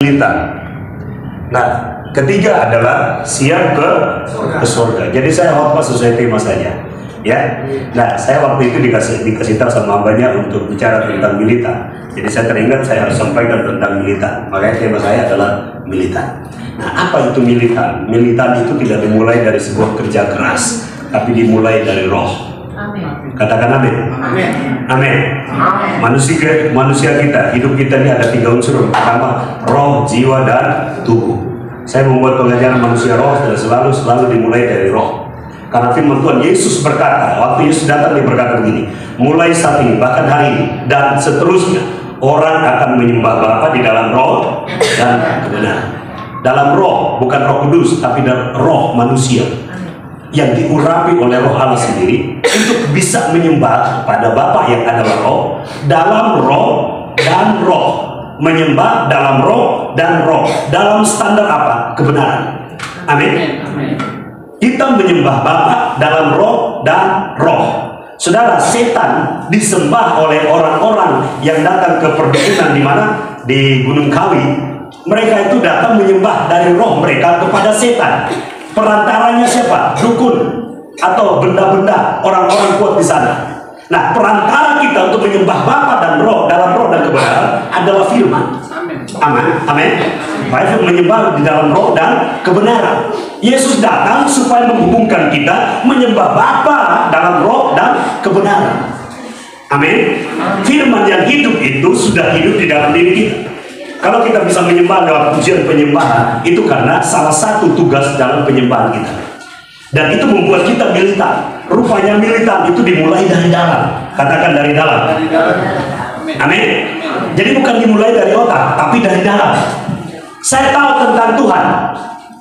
militan. Nah, ketiga adalah siap ke surga. Jadi saya khotbah sesuai tema saja, ya. Nah, saya waktu itu dikasih tahu sama hambanya untuk bicara tentang militan. Jadi saya teringat saya harus sampaikan tentang militan. Makanya tema saya adalah militan. Nah, apa itu militan? Militan itu tidak dimulai dari sebuah kerja keras, tapi dimulai dari roh. Amin. Katakan amin. Amin. Amin. Manusia kita, hidup kita ini ada 3 unsur. Pertama, roh, jiwa, dan tubuh. Saya membuat pengajaran manusia roh dan selalu dimulai dari roh. Karena firman Tuhan Yesus berkata, waktu Yesus datang dia berkata begini, mulai saat ini, bahkan hari ini, dan seterusnya, orang akan menyembah Bapa di dalam roh dan kebenaran. Dalam roh, bukan Roh Kudus, tapi dalam roh manusia yang diurapi oleh roh Allah sendiri untuk bisa menyembah pada Bapa yang adalah roh, dalam roh dan roh, menyembah dalam roh dan roh, dalam standar apa? Kebenaran. Amin. Kita menyembah Bapa dalam roh dan roh. Saudara, setan disembah oleh orang-orang yang datang ke perdukunan di mana? Di Gunung Kawi. Mereka itu datang menyembah dari roh mereka kepada setan. Perantaranya siapa? Dukun atau benda-benda orang-orang kuat di sana. Nah, perantara kita untuk menyembah Bapa dan roh dalam roh dan kebenaran adalah firman. Amin. Amin. Baik, menyembah di dalam roh dan kebenaran. Yesus datang supaya menghubungkan kita menyembah Bapa dalam roh dan kebenaran. Amin. Firman yang hidup itu sudah hidup di dalam diri kita. Kalau kita bisa menyembah lewat pujian penyembahan, itu karena salah satu tugas dalam penyembahan kita. Dan itu membuat kita militan. Rupanya militan itu dimulai dari dalam. Katakan dari dalam. Amin. Jadi bukan dimulai dari otak, tapi dari dalam. Saya tahu tentang Tuhan,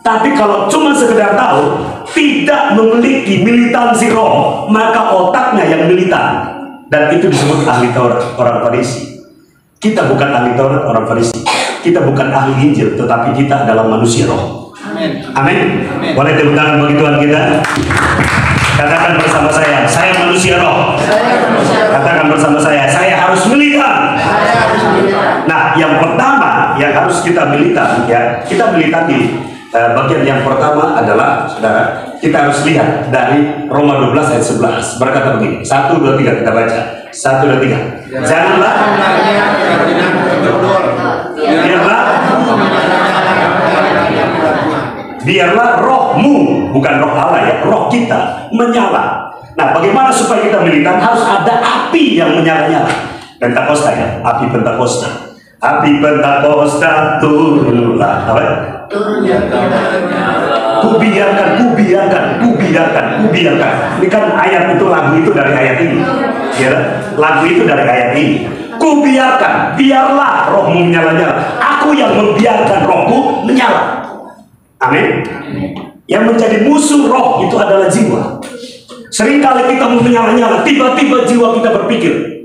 tapi kalau cuma sekedar tahu, tidak memiliki militansi roh, maka otaknya yang militan. Dan itu disebut ahli Taurat, orang Farisi. Kita bukan ahli Taurat, orang Farisi. Kita bukan ahli Injil, tetapi kita adalah manusia roh. Amin. Boleh tepuk tangan bagi Tuhan kita. Katakan bersama saya manusia roh. Katakan bersama saya harus militan. Nah, yang pertama yang harus kita militan, ya, kita militan di bagian yang pertama adalah, saudara, kita harus lihat dari Roma 12 ayat 11 berkata begini. 1, 2, 3 kita baca. 1, 2, 3. Janganlah biarlah rohmu, bukan roh Allah ya, roh kita menyala. Nah, bagaimana supaya kita militan? Harus ada api yang menyala-nyala. Pentakosta ya, api Pentakosta. Api Pentakosta turunlah. Apa? Kubiarkan. Ini kan ayat itu, lagu itu dari ayat ini. Ya, lagu itu dari ayat ini. Kubiarkan, biarlah rohmu menyala-nyala. Aku yang membiarkan rohku menyala. Amin. Yang menjadi musuh roh itu adalah jiwa. Seringkali kita menyala-nyala, tiba-tiba jiwa kita berpikir,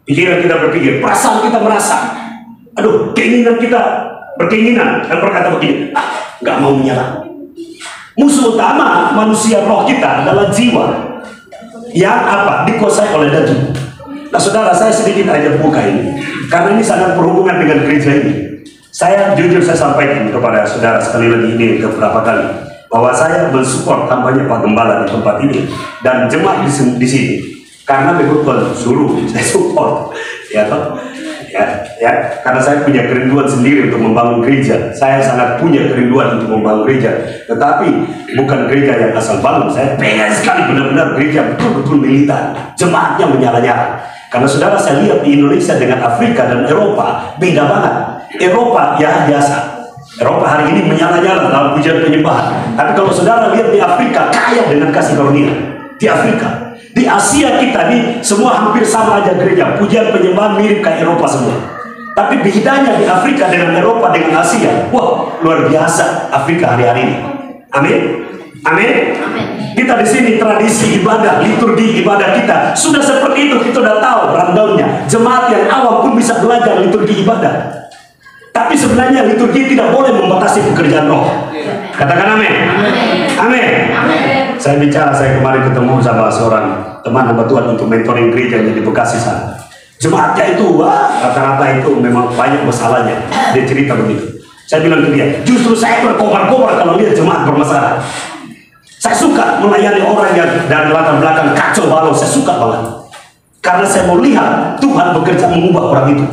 pikiran kita berpikir, perasaan kita merasa, aduh, keinginan kita berkeinginan dan berkata begini, nggak mau menyala. Musuh utama manusia roh kita adalah jiwa yang apa? Dikuasai oleh daging. Nah, saudara, saya sedikit aja buka ini karena ini sangat berhubungan dengan gereja ini. Saya jujur saya sampaikan kepada saudara sekali lagi ini beberapa kali bahwa saya mensupport kampanye Pak Gembala di tempat ini dan jemaat di sini karena memang Tuhan suruh saya support, ya, karena saya punya kerinduan sendiri untuk membangun gereja. Saya sangat punya kerinduan untuk membangun gereja, tetapi bukan gereja yang asal bangun. Saya pengen sekali benar-benar gereja betul-betul militan, jemaatnya menyala-nyala. Karena saudara, saya lihat di Indonesia dengan Afrika dan Eropa beda banget. Eropa ya biasa. Eropa hari ini menyala-nyala dalam pujian penyembahan. Tapi kalau saudara lihat di Afrika, kaya dengan kasih karunia. Di Afrika, di Asia kita nih semua hampir sama aja gereja. Pujian penyembahan mirip kayak Eropa semua. Tapi bedanya di Afrika dengan Eropa dengan Asia, wah, luar biasa Afrika hari-hari ini. Amin. Amin. Kita di sini tradisi ibadah, liturgi ibadah kita sudah seperti itu. Kita sudah tahu rundownnya. Jemaat yang awam pun bisa belajar liturgi ibadah. Tapi sebenarnya liturgi tidak boleh membatasi pekerjaan roh. Katakan amin. Amin. Saya kemarin ketemu sama seorang teman hamba Tuhan untuk mentoring gereja yang di Bekasi sana. Jemaatnya itu, wah, rata-rata itu memang banyak masalahnya. Dia cerita begitu. Saya bilang ke dia, justru saya berkobar-kobar kalau lihat jemaat bermasalah. Saya suka melayani orang yang dari latar belakang kacau balau. Saya suka banget. Karena saya mau lihat Tuhan bekerja mengubah orang itu.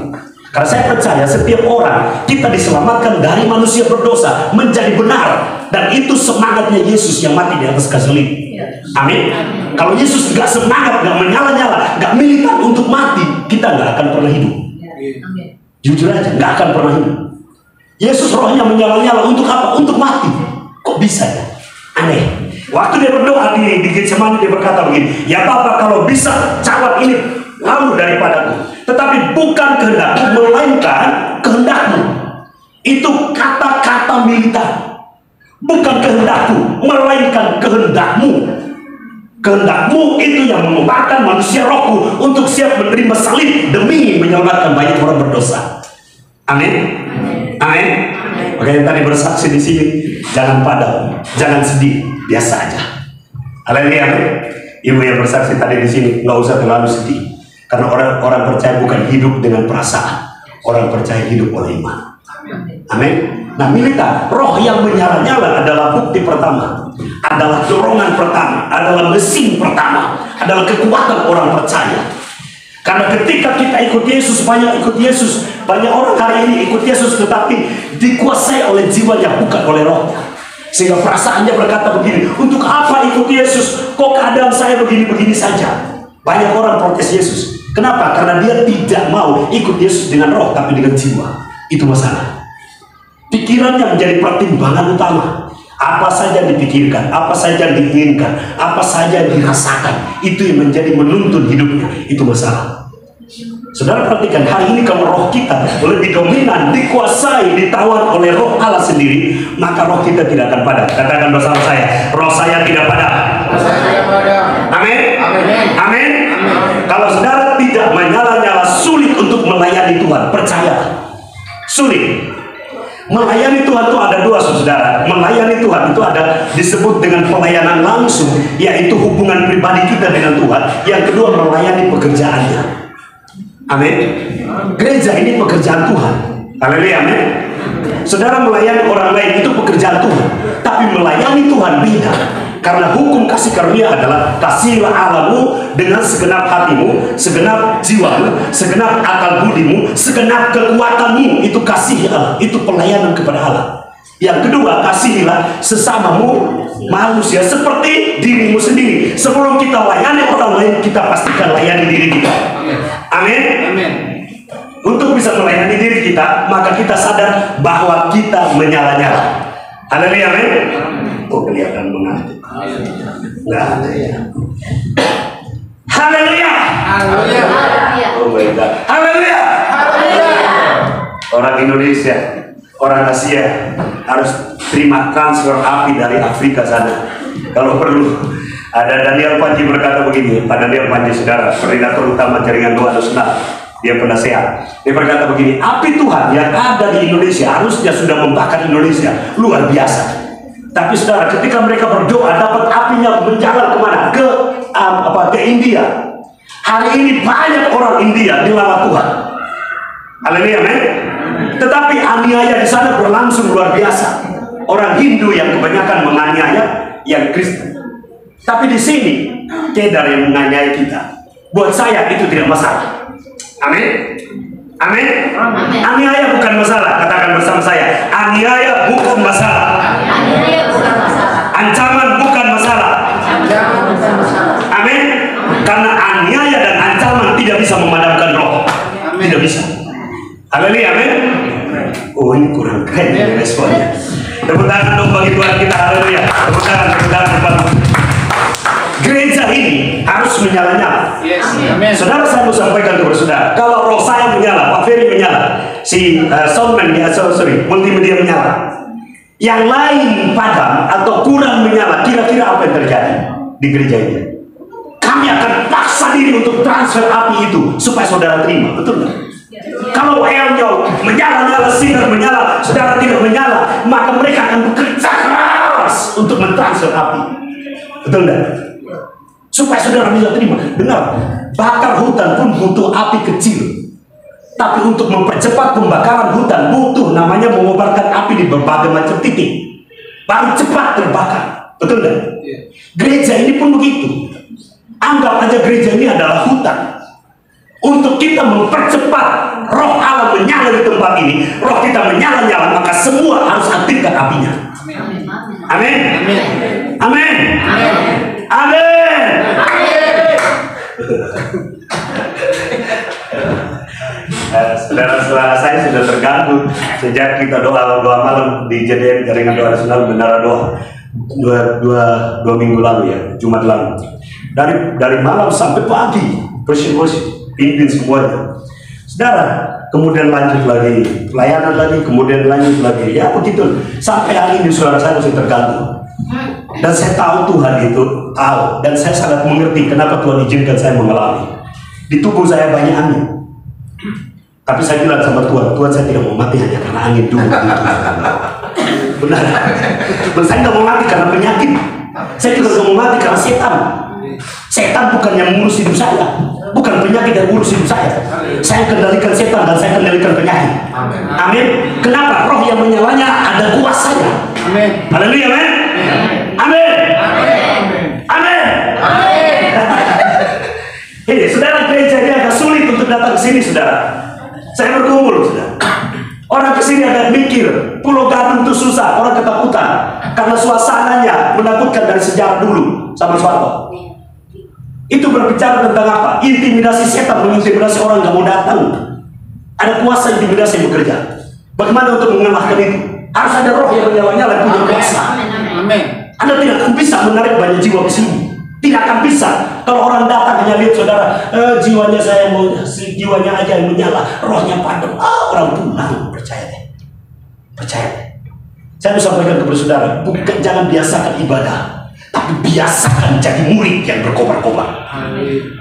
Karena saya percaya setiap orang kita diselamatkan dari manusia berdosa menjadi benar. Dan itu semangatnya Yesus yang mati di atas kayu salib. Amin. Kalau Yesus gak semangat, gak menyala-nyala, gak militan untuk mati, kita gak akan pernah hidup. Jujur aja, gak akan pernah hidup. Yesus rohnya menyala-nyala untuk apa? Untuk mati. Kok bisa ya? Aneh. Waktu dia berdoa di Getsemani, dia berkata begini, ya Bapa, kalau bisa cawan ini lalu daripadaku, tetapi bukan kehendakku melainkan kehendakmu. Itu kata-kata militan. Bukan kehendakku melainkan kehendakmu. Kehendakmu itu yang mengubahkan manusia rohku untuk siap menerima salib demi menyelamatkan banyak orang berdosa. Amin. Amin. Makanya tadi bersaksi di sini, jangan padam, jangan sedih, biasa aja. Haleluya. Ibu yang bersaksi tadi di sini, nggak usah terlalu sedih, karena orang percaya bukan hidup dengan perasaan, orang percaya hidup oleh iman. Amin. Nah, militan, roh yang menyala-nyala adalah bukti pertama, adalah dorongan pertama, adalah mesin pertama, adalah kekuatan orang percaya. Karena ketika kita ikut Yesus, banyak ikut Yesus, banyak orang hari ini ikut Yesus tetapi dikuasai oleh jiwanya, bukan oleh rohnya. Sehingga perasaannya berkata begini, untuk apa ikut Yesus? Kok keadaan saya begini-begini saja? Banyak orang protes Yesus. Kenapa? Karena dia tidak mau ikut Yesus dengan roh, tapi dengan jiwa. Itu masalah. Pikirannya menjadi pertimbangan utama. Apa saja dipikirkan, apa saja diinginkan, apa saja dirasakan, itu yang menjadi menuntun hidupnya. Itu masalah. Saudara perhatikan, hari ini kalau roh kita lebih dominan, dikuasai, ditawan oleh roh Allah sendiri, maka roh kita tidak akan padam. Katakan bersama saya, roh saya tidak padam. Amin. Amin. Kalau saudara tidak menyala-nyala, sulit untuk melayani Tuhan. Percaya, sulit. Melayani Tuhan itu ada dua, saudara. Melayani Tuhan itu ada disebut dengan pelayanan langsung, yaitu hubungan pribadi kita dengan Tuhan. Yang kedua, melayani pekerjaannya. Amin. Gereja ini pekerjaan Tuhan. Haleluya, amin. Saudara melayani orang lain itu pekerjaan Tuhan, tapi melayani Tuhan beda. Karena hukum kasih karunia adalah kasihilah Allahmu dengan segenap hatimu, segenap jiwamu, segenap akal budimu, segenap kekuatanmu. Itu kasih Allah, itu pelayanan kepada Allah. Yang kedua, kasihilah sesamamu manusia seperti dirimu sendiri. Sebelum kita layani orang lain, kita pastikan layani diri kita. Amin. Amin. Untuk bisa melayani diri kita, maka kita sadar bahwa kita menyala-nyala. Haleluya, amin. Oh, kelihatan mengantuk. Nggak ada ya. Haleluya. Haleluya. Oh my God. Haleluya. Orang Indonesia, orang Asia harus terima transfer api dari Afrika sana. Kalau perlu. Ada Daniel Panji berkata begini, Pak Daniel Panji, saudara, koordinator utama jaringan doa nasional. Dia penasehat. Dia berkata begini, api Tuhan yang ada di Indonesia harusnya sudah membakar Indonesia luar biasa. Tapi saudara, ketika mereka berdoa, dapat apinya menjalar kemana? Ke India. Hari ini banyak orang India dilawan Tuhan. Haleluya, amin. Tetapi aniaya di sana berlangsung luar biasa. Orang Hindu yang kebanyakan menganiaya yang Kristen. Tapi di sini Kedar yang menganiaya kita. Buat saya itu tidak masalah. Amin. Amin. Aniaya bukan masalah. Katakan bersama saya, aniaya bukan masalah. Ancaman bukan masalah. Amin. Karena aniaya dan ancaman tidak bisa memadamkan roh. Tidak bisa. Haleluya, amin. Oh, ini kurang keren ya responnya. Tepuk tangan dong bagi Tuhan kita. Haleluya. Tepuk tangan, tepuk tangan. Gereja ini harus menyala-nyala. Saudara, saya mau sampaikan kepada saudara, kalau roh saya menyala, Pak Ferry menyala, si soundman, multimedia menyala, yang lain padam atau kurang menyala, kira-kira apa yang terjadi di gereja ini? Kami akan paksa diri untuk transfer api itu supaya saudara terima, betul nggak? Kalau Elnya menyala-nyala, sinar menyala, saudara tidak menyala, maka mereka akan bekerja keras untuk mentransfer api, betul nggak? Supaya saudara bisa terima. Dengar, bakar hutan pun butuh api kecil. Tapi untuk mempercepat pembakaran hutan butuh namanya mengobarkan api di berbagai macam titik. Baru cepat terbakar. Betul nggak? Gereja ini pun begitu. Anggap aja gereja ini adalah hutan. Untuk kita mempercepat roh Allah menyala di tempat ini, roh kita menyala-nyala, maka semua harus aktifkan apinya. Amin. Amin. Amin. Saudara-saudara saya sudah terganggu sejak kita doa malam di JDM Jaringan Doa Nasional Menara Doa dua minggu lalu ya, Jumat lalu. Dari malam sampai pagi worship pimpin semuanya. Saudara, kemudian lanjut lagi pelayanan lagi, kemudian lanjut lagi, ya begitu sampai hari ini saudara saya masih terganggu. Dan saya tahu Tuhan itu tahu, dan saya sangat mengerti kenapa Tuhan izinkan saya mengalami. Di tubuh saya banyak angin, tapi saya bilang sama Tuhan, Tuhan saya tidak mau mati hanya karena angin dulu. Benar, saya tidak mau mati karena penyakit, saya juga tidak mau mati karena setan. Setan bukan yang mengurus hidup saya, bukan penyakit yang mengurus hidup saya. Saya kendalikan setan dan saya kendalikan penyakit. Amin. Kenapa? Roh yang menyalanya ada kuasanya. Amin. Haleluya, amin. Amin. Amin. Ini saudara, gereja ini agak sulit untuk datang ke sini, saudara. Saya bergumul, saudara. Orang kesini agak mikir, Pulau Gadung itu susah, orang ketakutan karena suasananya menakutkan dari sejarah dulu sama Soeharto. Itu berbicara tentang apa? Intimidasi setan, mengintimidasi orang nggak mau datang. Ada kuasa intimidasi yang bekerja. Bagaimana untuk mengalahkan itu? Harus ada roh yang menyala-nyala punya kuasa. Amin. Anda tidak akan bisa menarik banyak jiwa ke sini. Tidak akan bisa. Kalau orang datang hanya lihat saudara, jiwanya saya mau, jiwanya aja yang menyala, rohnya padam. Orang pulang, percaya deh. Percaya deh. Saya mau sampaikan kepada saudara, bukan jangan biasakan ibadah, tapi biasakan jadi murid yang berkobar-kobar.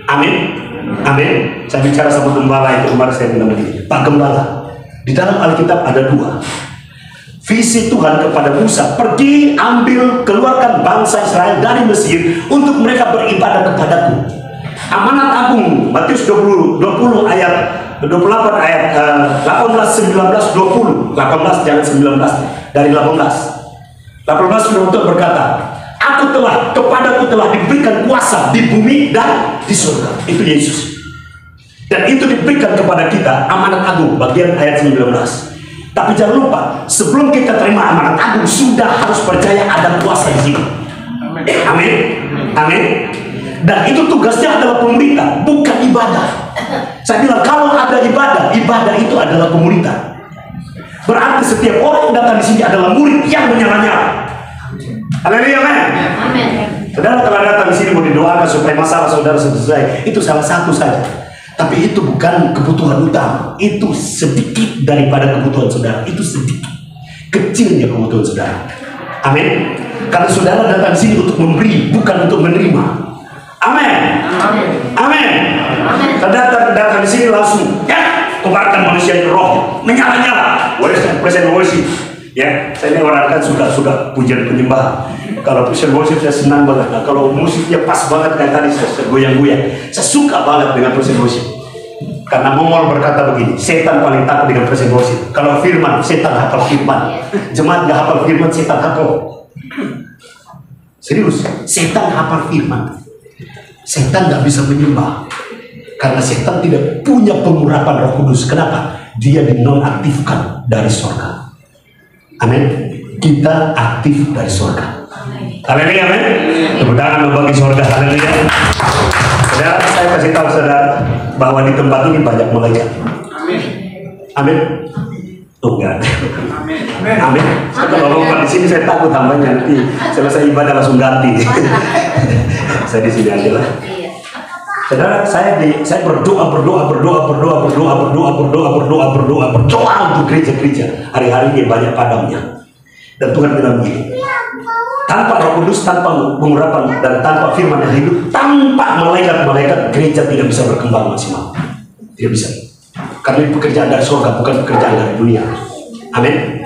Amin. Amin. Saya bicara sama gembala itu kemarin, saya bilang begini, Pak Gembala, di dalam Alkitab ada dua. Visi Tuhan kepada Musa, pergi ambil keluarkan bangsa Israel dari Mesir untuk mereka beribadah kepadaku. Amanat agung Matius 20 ayat 28 ayat 18 19 20 18 jangan 19 dari 18 Tuhan berkata, kepadaku telah diberikan kuasa di bumi dan di surga. Itu Yesus. Dan itu diberikan kepada kita, amanat agung bagian ayat 19. Tapi jangan lupa, sebelum kita terima amanat agung, sudah harus percaya ada kuasa di sini. Amin. Amin. Dan itu tugasnya adalah pemerintah, bukan ibadah. Saya bilang kalau ada ibadah itu adalah pemerintah. Berarti setiap orang yang datang di sini adalah murid yang menyala-nyala. Haleluya, amin. Saudara telah datang di sini mau didoakan supaya masalah saudara selesai, itu salah satu saja. Tapi itu bukan kebutuhan utama. Itu sedikit daripada kebutuhan saudara. Itu sedikit, kecilnya kebutuhan saudara. Amin. Karena saudara datang di sini untuk memberi, bukan untuk menerima. Amin. Amin. Saudara datang di sini langsung, ya, kobarkan manusia yang roh, menyala-nyala. Present worship. Ya, saya ini orang kan suka pujian penyembahan. Kalau present worship saya senang banget. Nah, kalau musiknya pas banget kayak tadi saya goyang-goyang. Saya suka banget dengan present worship. Karena Mongol berkata begini, setan paling takut dengan present worship. Kalau firman, setan hafal firman. Jemaat nggak hafal firman, setan hafal. Serius, setan hafal firman. Setan nggak bisa menyembah. Karena setan tidak punya pengurapan Roh Kudus. Kenapa? Dia dinonaktifkan dari surga. Amin. Kita aktif dari surga. Haleluya, amin. Tepuk tangan bagi surga. Haleluya. Saudara, saya kasih tahu saudara bahwa di tempat ini banyak malaikat. Amin. Amin. Oh enggak. Amin. Amin. Kalau lompat di sini saya takut tambahnya nanti selesai ibadah langsung ganti. Saya di sini aja lah. Saudara, saya berdoa untuk gereja-gereja. Hari-hari ini banyak padamnya. Dan Tuhan bilang begini, tanpa Roh Kudus, tanpa pengurapan dan tanpa firman yang hidup, tanpa malaikat-malaikat, gereja tidak bisa berkembang maksimal. Tidak bisa. Karena ini pekerjaan dari surga, bukan pekerjaan dari dunia. Amin.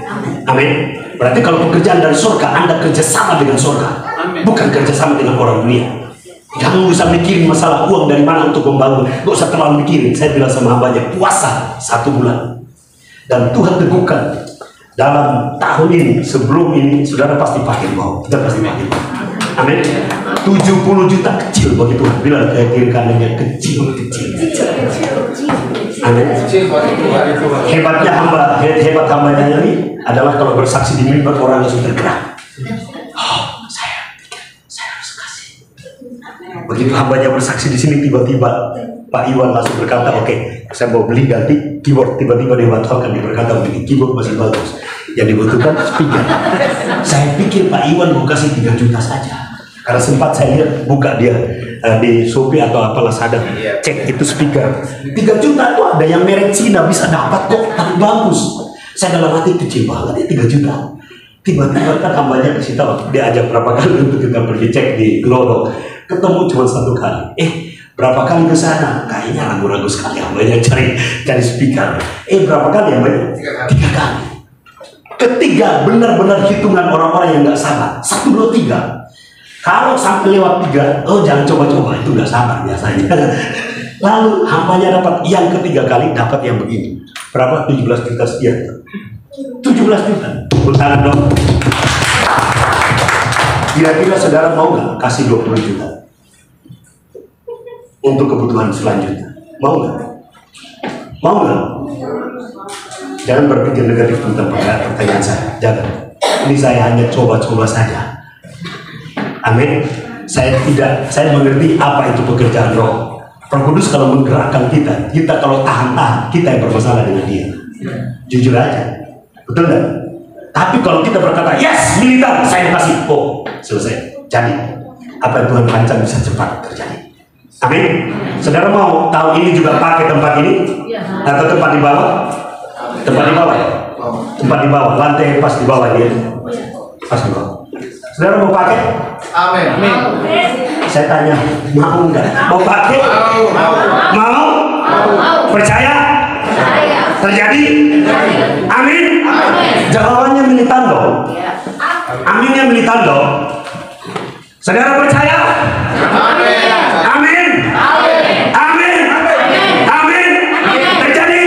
Amin. Berarti kalau pekerjaan dari surga, Anda kerjasama dengan surga, bukan kerjasama dengan orang dunia. Jangan usah mikirin masalah uang dari mana untuk membangun. Gak usah terlalu mikirin. Saya bilang sama hambanya, puasa 1 bulan. Dan Tuhan teguhkan dalam tahun ini, sebelum ini, saudara pasti pakai mau. Kita pasti pakai mau. Amin. 70 juta kecil bagi Tuhan. Bilang ke kiri kanannya kecil. Amin. Hebatnya hebat hambanya ini adalah kalau bersaksi di mimbar orang langsung tergerak. Oh, saya harus kasih. Begitu hambanya bersaksi di sini, tiba-tiba Pak Iwan langsung berkata, oke, saya mau beli ganti keyboard. Tiba-tiba dia batalkan, dia berkata begini, keyboard masih bagus, yang dibutuhkan speaker. Saya pikir Pak Iwan mau kasih 3 juta saja, karena sempat saya lihat buka dia di Shopee atau apalah sadar, cek itu speaker 3 juta itu ada yang merek Cina bisa dapat kok, tapi bagus. Saya dalam hati kecil banget ya 3 juta. Tiba-tiba kan hambanya kasih tahu, dia ajak berapa kali untuk kita pergi cek di Glodok, ketemu cuma 1 kali. Berapa kali ke sana? Kayaknya ragu-ragu sekali hambanya cari speaker. Berapa kali hambanya? 3 kali. Ketiga benar-benar hitungan orang-orang yang nggak sabar. 1, 2, 3. Kalau sampai lewat 3, oh jangan coba-coba, itu nggak sabar biasanya. Lalu hambanya dapat yang ketiga kali, dapat yang begini. Berapa? 17 juta sekian. 17 juta. Tangan dong. Kira-kira saudara mau nggak kasih 20 juta untuk kebutuhan selanjutnya? Mau nggak? Mau nggak? Jangan berpikir negatif tentang pertanyaan saya. Jangan. Ini saya hanya coba-coba saja. Amin. Saya mengerti apa itu pekerjaan Roh. Roh Kudus kalau menggerakkan kita kalau tahan-tahan, kita yang bermasalah dengan dia. Jujur aja. Betul nggak? Tapi kalau kita berkata, yes, militer, saya kasih. Oh, selesai. Jadi, apa yang Tuhan rancang bisa cepat terjadi. Amin. Saudara mau tahun ini juga pakai tempat ini? Atau tempat di bawah? Tempat di bawah. Tempat di bawah. Lantai pas di bawah dia. Pas di bawah. Saudara mau pakai? Amin. Saya tanya, mau nggak? Mau pakai? Mau? Percaya? Terjadi? Amin. Jawabannya militan dong. Aminnya militan dong. Saudara percaya? Amin. Amin. Amin. Terjadi.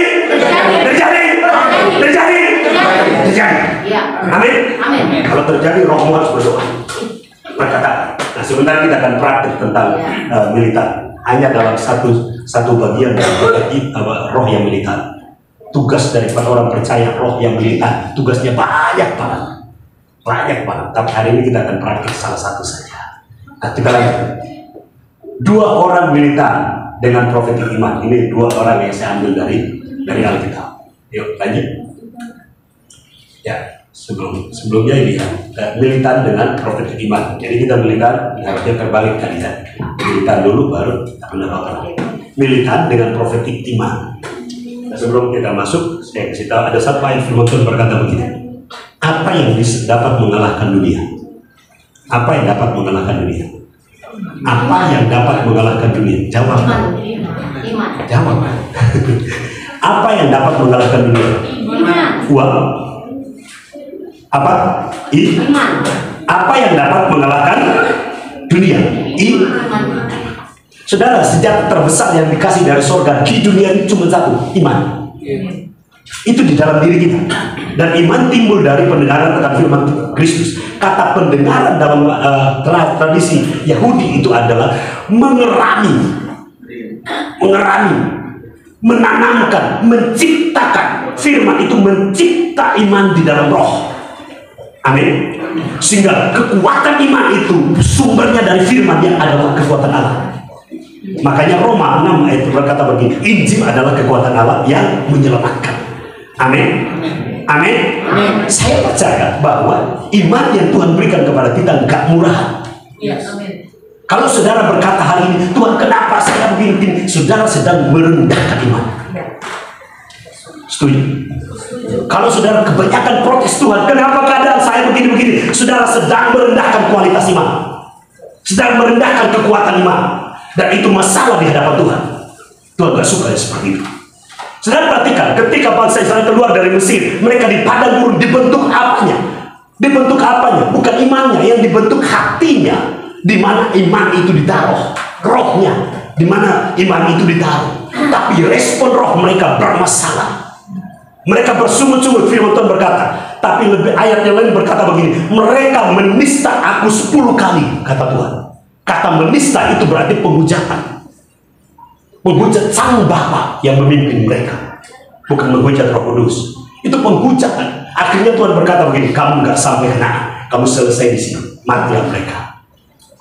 Amin. Kalau terjadi, rohmu harus berdoa. Berkata. Nah, sebentar kita akan praktik tentang militan. Hanya dalam satu bagian dari roh yang militan. Tugas daripada orang percaya roh yang militan, tugasnya banyak banget. Tapi hari ini kita akan praktik salah satu saja. Nah, kita lanjut. 2 orang militan dengan profetik iman. Ini 2 orang yang saya ambil dari Alkitab. Yuk lanjut. Ya, sebelumnya ini ya, militan dengan profetik iman. Jadi kita militan harusnya terbalik kan ya. Militan dulu baru menerapkan. Militan dengan profetik iman. Nah, sebelum kita masuk, saya kasih tahu ada satu ayat firman Tuhan berkata begini. Apa yang dapat mengalahkan dunia? Apa yang dapat mengalahkan dunia? Apa yang dapat mengalahkan dunia? Jawab. Iman. Jawab. Apa yang dapat mengalahkan dunia? Uang. Apa? Iman. Apa yang dapat mengalahkan dunia? Iman. Saudara, senjata terbesar yang dikasih dari surga di dunia ini cuma satu, iman. Itu di dalam diri kita. Dan iman timbul dari pendengaran akan firman Kristus. Kata pendengaran dalam tradisi Yahudi itu adalah mengerami, menanamkan, menciptakan. Firman itu mencipta iman di dalam roh. Amin. Sehingga kekuatan iman itu sumbernya dari firman yang adalah kekuatan Allah. Makanya Roma 6 ayat berkata begini, Injil adalah kekuatan Allah yang menyelamatkan. Amin. Amin. Saya percaya bahwa iman yang Tuhan berikan kepada kita enggak murah. Kalau saudara berkata hari ini, Tuhan kenapa saya begini? Saudara sedang merendahkan iman. Setuju? Kalau saudara kebanyakan protes Tuhan, kenapa keadaan saya begini-begini? Saudara sedang merendahkan kualitas iman. Sedang merendahkan kekuatan iman. Dan itu masalah di hadapan Tuhan. Tuhan gak suka seperti itu. Saudara perhatikan, ketika bangsa Israel keluar dari Mesir, mereka di padang gurun dibentuk apanya? Dibentuk apanya? Bukan imannya, yang dibentuk hatinya. di mana iman itu ditaruh, rohnya, di mana iman itu ditaruh. Tapi respon roh mereka bermasalah. Mereka bersungut-sungut. Firman Tuhan berkata, tapi lebih ayat yang lain berkata begini, mereka menista aku 10 kali, kata Tuhan. Kata menista itu berarti penghujatan. Menghujat Sang Bapa yang memimpin mereka, bukan menghujat Roh Kudus. Itu penghujatan. Akhirnya Tuhan berkata begini, kamu nggak sampai Kanaan, kamu selesai di sini, matilah mereka.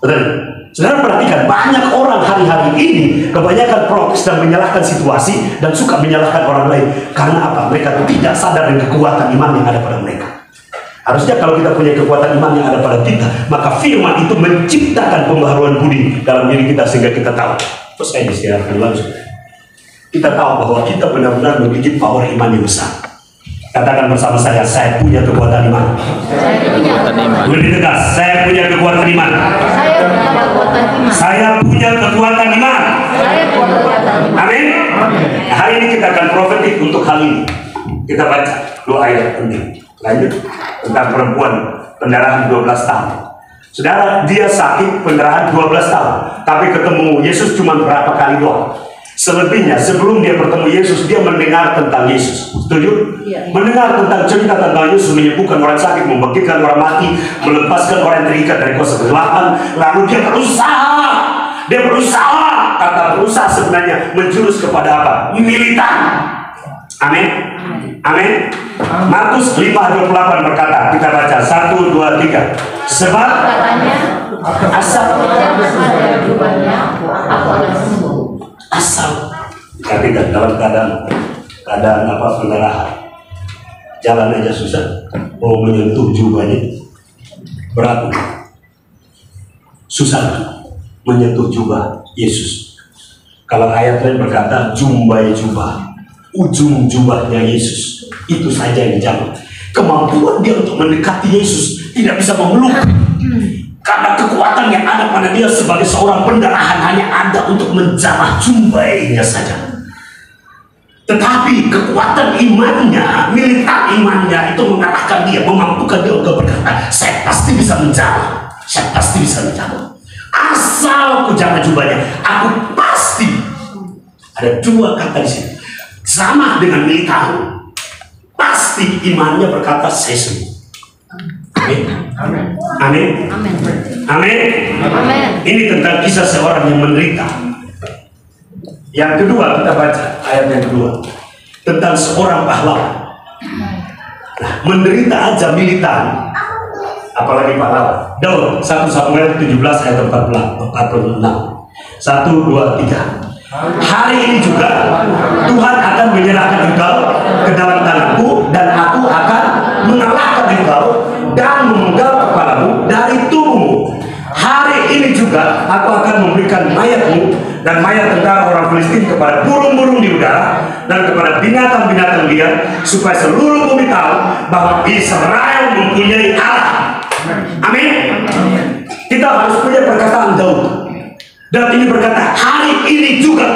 Betul? Saudara perhatikan, banyak orang hari-hari ini kebanyakan protes dan menyalahkan situasi dan suka menyalahkan orang lain. Karena apa? Mereka tidak sadar dengan kekuatan iman yang ada pada mereka. Harusnya kalau kita punya kekuatan iman yang ada pada kita, maka firman itu menciptakan pembaharuan budi dalam diri kita sehingga kita tahu. Terus saya disiarkan langsung. Kita tahu bahwa kita benar-benar memiliki power iman yang besar. Katakan bersama saya punya kekuatan iman. Saya punya kekuatan iman. Lebih tegas, saya punya kekuatan iman. Saya punya kekuatan iman. Amin. Hari ini kita akan profetik untuk hal ini. Kita baca 2 ayat penting. Lanjut tentang perempuan pendarahan 12 tahun. Saudara, dia sakit pendarahan 12 tahun, tapi ketemu Yesus cuma berapa kali doang. Selebihnya, sebelum dia bertemu Yesus, dia mendengar tentang Yesus. Setuju? Ya. Mendengar tentang cerita tentang Yesus, menyembuhkan orang sakit, membangkitkan orang mati, melepaskan orang yang terikat dari kuasa kegelapan. Lalu dia berusaha. Kata berusaha sebenarnya menjurus kepada apa? Militan. Amin. Amin. Markus 5:28 berkata, kita baca 1, 2, 3. Sebab katanya, asal asal ketika dalam keadaan apa pendarahan, jalan aja susah, mau menyentuh jubahnya berat, susah menyentuh jubah Yesus. Kalau ayat lain berkata jumbai jubah, ujung jubahnya Yesus, itu saja yang dijamin. Kemampuan dia untuk mendekati Yesus tidak bisa memeluk. Karena kekuatan yang ada pada dia sebagai seorang pendarahan hanya ada untuk menjamah jumbainya saja. Tetapi kekuatan imannya, militan imannya itu mengalahkan dia, memampukan dia untuk berkata, saya pasti bisa menjamah, saya pasti bisa menjamah. Asal aku jamah jubahnya, aku pasti. Ada 2 kata di sini, sama dengan militan. Pasti imannya berkata, saya sembuh. Amin. Amin. Amin. Amin. Amin. Ini tentang kisah seorang yang menderita. Yang kedua, kita baca ayat yang kedua tentang seorang pahlawan. Nah, menderita aja militan, apalagi pahlawan. Daud 1 Samuel 17 ayat 46. 1, 2, 3. Hari ini juga Tuhan akan menyerahkan engkau ke dalam tanganku, dan aku akan mengalahkan engkau dan memenggal kepalamu dari tubuhmu. Hari ini juga aku akan memberikan mayatmu dan mayat tentara orang Filistin kepada burung-burung di udara dan kepada binatang-binatang liar, supaya seluruh bumi tahu bahwa Israel mempunyai Allah. Amin. Kita harus punya perkataan Daud. Dan ini berkata hari ini juga.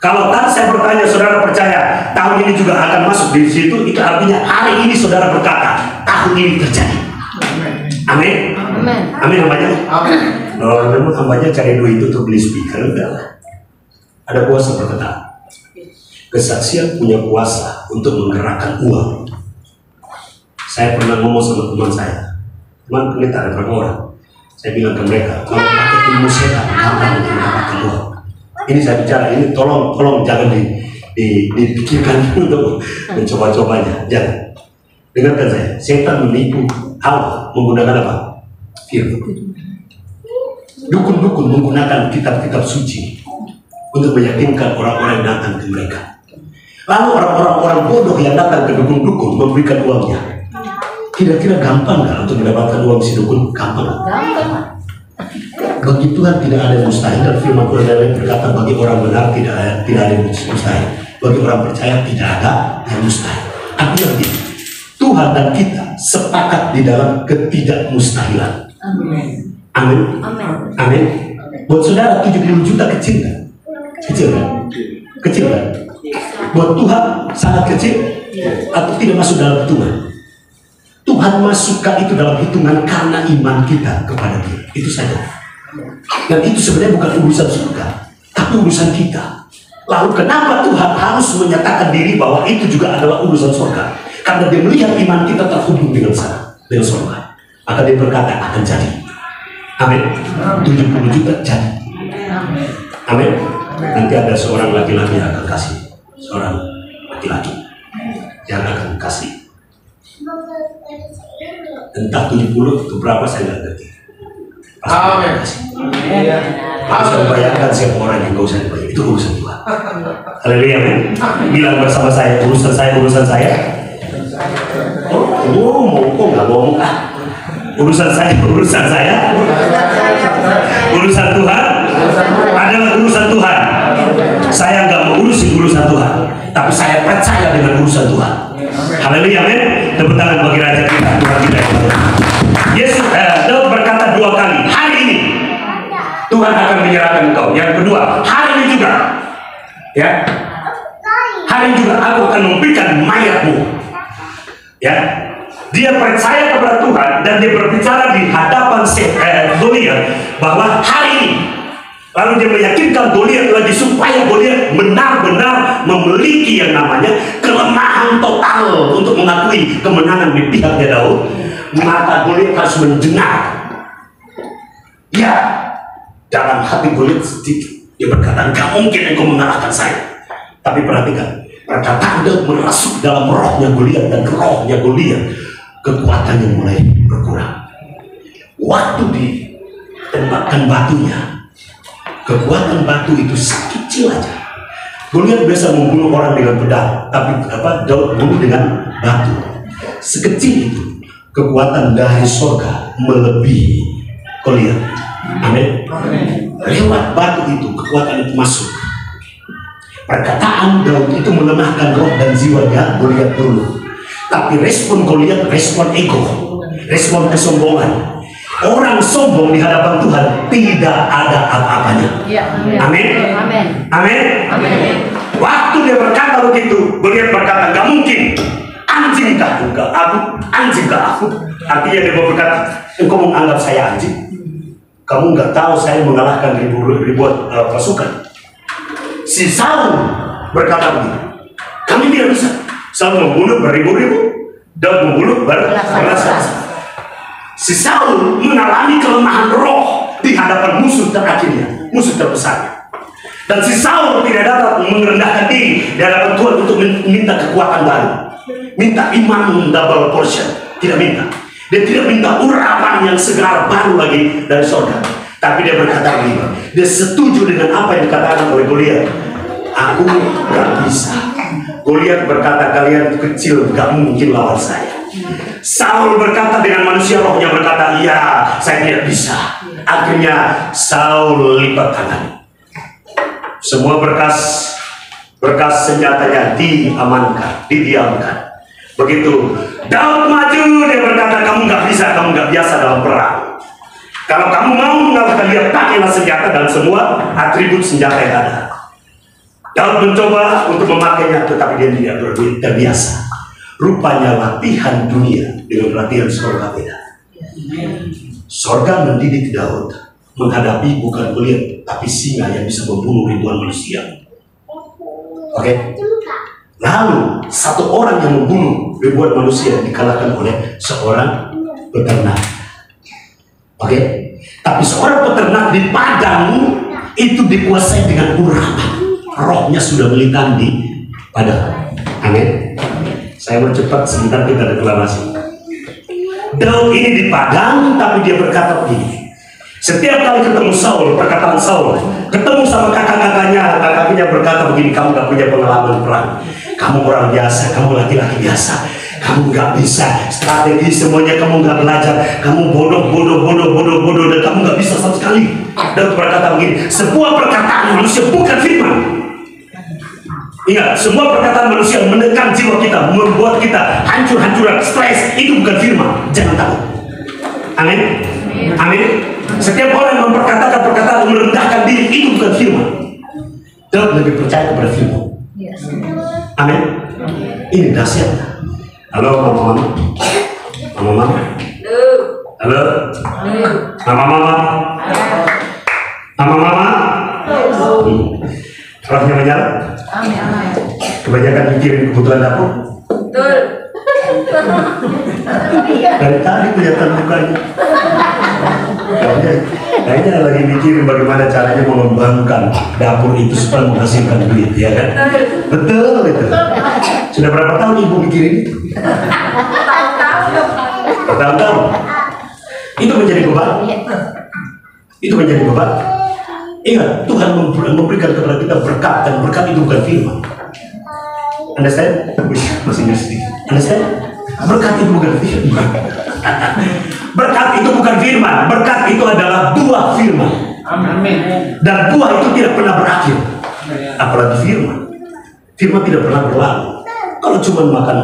Kalau tadi saya bertanya, saudara percaya tahun ini juga akan masuk di situ, itu artinya hari ini saudara berkata tahun ini terjadi. Amin. Amin. Amin namanya. Amin. Kalau memang hambanya cari duit itu untuk beli speaker, enggak. Ada kuasa berkata. Kesaksian punya kuasa untuk menggerakkan uang. Saya pernah ngomong sama teman saya, teman pendeta ada berapa orang. Saya bilang ke mereka, kalau pakai ilmu setan, gampang untuk mendapatkan uang. Ini saya bicara, ini tolong jangan dipikirkan untuk mencoba-cobanya. Jangan. Dengarkan saya, setan menipu Hawa menggunakan apa? Firman. Dukun-dukun menggunakan kitab-kitab suci untuk meyakinkan orang-orang yang datang ke mereka. Lalu orang-orang bodoh yang datang ke dukun-dukun memberikan uangnya. Kira-kira gampang nggak untuk mendapatkan uang si dukun? Gampang. Bagi Tuhan tidak ada yang mustahil, dan firman Tuhan yang berkata bagi orang benar tidak ada yang mustahil, bagi orang percaya tidak ada yang mustahil. Artinya begini, Tuhan dan kita sepakat di dalam ketidakmustahilan. Amin. Amin. Amin. Buat saudara 70 juta kecil kan? Kecil kan? Kecil kan? Buat Tuhan sangat kecil atau tidak masuk dalam hitungan? Tuhan Tuhan masukkan itu dalam hitungan karena iman kita kepada Dia. Itu saja. Dan itu sebenarnya bukan urusan surga, tapi urusan kita. Lalu kenapa Tuhan harus menyatakan diri bahwa itu juga adalah urusan surga? Karena Dia melihat iman kita terhubung dengan sana, dengan surga. Maka Dia berkata akan jadi. Amin. 70 juta jadi. Amin. Nanti ada seorang laki-laki yang akan kasih, seorang laki-laki yang akan kasih. Entah 70 ke berapa saya nggak ngerti. Amin. Saya bayangkan siapa orang yang gak usah dibayar. Itu urusan Tuhan. Haleluya, amin. Bilang bersama saya, urusan saya, urusan saya. Oh, kok nggak ngomong urusan saya, urusan saya. Urusan Tuhan adalah urusan Tuhan. Saya nggak mau urusin urusan Tuhan, tapi saya percaya dengan urusan Tuhan. Haleluya, amin. Tepuk tangan bagi Raja kita, Tuhan kita yang baik. Yesus Daud berkata 2 kali, hari ini Tuhan akan menyerahkan engkau. Yang kedua, hari ini juga, ya, hari ini juga aku akan memberikan mayatmu. Ya, dia percaya kepada Tuhan dan dia berbicara di hadapan Goliat bahwa hari ini. Lalu dia meyakinkan Goliat lagi supaya Goliat benar-benar memiliki yang namanya kelemahan total untuk mengakui kemenangan di pihaknya Daud. Maka Goliat harus mendengar. Ya, dalam hati Goliat sedikit dia berkata, "Gak mungkin engkau mengalahkan saya." Tapi perhatikan, perkataan Daud merasuk dalam rohnya Goliat, dan rohnya Goliat kekuatannya mulai berkurang. Waktu ditembakkan batunya, kekuatan batu itu sekecil aja. Goliat biasa membunuh orang dengan pedang, tapi Daud bunuh dengan batu. Sekecil itu kekuatan dari surga melebihi Goliat. Amin. Lewat batu itu kekuatan itu masuk. Perkataan Daud itu melemahkan roh dan jiwanya Goliat dulu. Tapi respon Goliat, respon ego, respon kesombongan. Orang sombong di hadapan Tuhan tidak ada apa-apanya. Amin. Amin. Waktu dia berkata begitu, Goliat berkata, "Gak mungkin. Anjing kah aku? Anjing kah aku?" Artinya dia berkata, "Engkau menganggap saya anjing? Kamu nggak tahu saya mengalahkan ribuan pasukan." Si Saul berkata begini, "Kami tidak bisa." Saul membunuh beribu-ribu, dan membunuh belasan-belasan. Si Saul mengalami kelemahan roh di hadapan musuh terakhirnya, musuh terbesarnya. Dan si Saul tidak dapat merendahkan diri di hadapan Tuhan untuk minta kekuatan baru, minta iman double portion. Tidak minta. Dia tidak minta urapan yang segar baru lagi dari surga. Tapi dia berkata begini, dia setuju dengan apa yang dikatakan oleh Goliat. "Aku gak bisa." Goliat berkata, "Kalian kecil, gak mungkin lawan saya." Saul berkata dengan manusia rohnya, berkata, "Ya, saya tidak bisa." Akhirnya Saul lipat tangan. Semua berkas senjatanya diamankan, didiamkan. Begitu Daud maju, dia berkata, "Kamu nggak bisa, kamu nggak biasa dalam perang. Kalau kamu mau mengalahkan dia, pakailah senjata dan semua atribut senjata yang ada." Daud mencoba untuk memakainya, tetapi dia tidak terbiasa. Rupanya latihan dunia dengan latihan surga beda. Surga mendidik Daud menghadapi bukan Goliat, tapi singa yang bisa membunuh ribuan manusia. Oke? Lalu satu orang yang membunuh ribuan manusia dikalahkan oleh seorang peternak. Oke? Tapi seorang peternak di padang itu dikuasai dengan urapan. Rohnya sudah melintang di padang. Amin. Saya mau cepat, sebentar kita deklarasi. Daud ini di padang, tapi dia berkata begini. Setiap kali ketemu Saul, perkataan Saul, ketemu sama kakaknya berkata begini, "Kamu gak punya pengalaman perang. Kamu orang biasa, kamu laki-laki biasa. Kamu gak bisa strategi semuanya, kamu gak belajar. Kamu bodoh, dan kamu gak bisa sama sekali." Daud berkata begini, sebuah perkataan manusia bukan firman. Ingat, semua perkataan manusia menekan jiwa kita, membuat kita hancur-hancuran, stres, itu bukan firman. Jangan takut. Amin. Amin. Setiap orang yang memperkatakan perkataan merendahkan diri, itu bukan firman. Daud lebih percaya kepada firman. Amin. Ini dahsyatnya. Halo mama, Mama? Halo? Mama? Mama? Rohnya menyala? Kebanyakan mikirin kebutuhan dapur? Dari tadi kelihatan mukanya. Kayaknya lagi mikirin bagaimana caranya mengembangkan dapur itu supaya menghasilkan duit, ya kan? Betul itu. Sudah berapa tahun ibu mikirin itu? Bertahun-tahun. Itu menjadi beban. Itu menjadi beban. Ingat, Tuhan memberikan kepada kita berkat, dan berkat itu bukan firman. Understand? Masih ngerti. Understand? Berkat itu bukan firman. Berkat itu bukan firman. Berkat itu adalah buah firman. Amin. Dan buah itu tidak pernah berakhir. Apalagi firman. Firman tidak pernah berlalu. Kalau cuma makan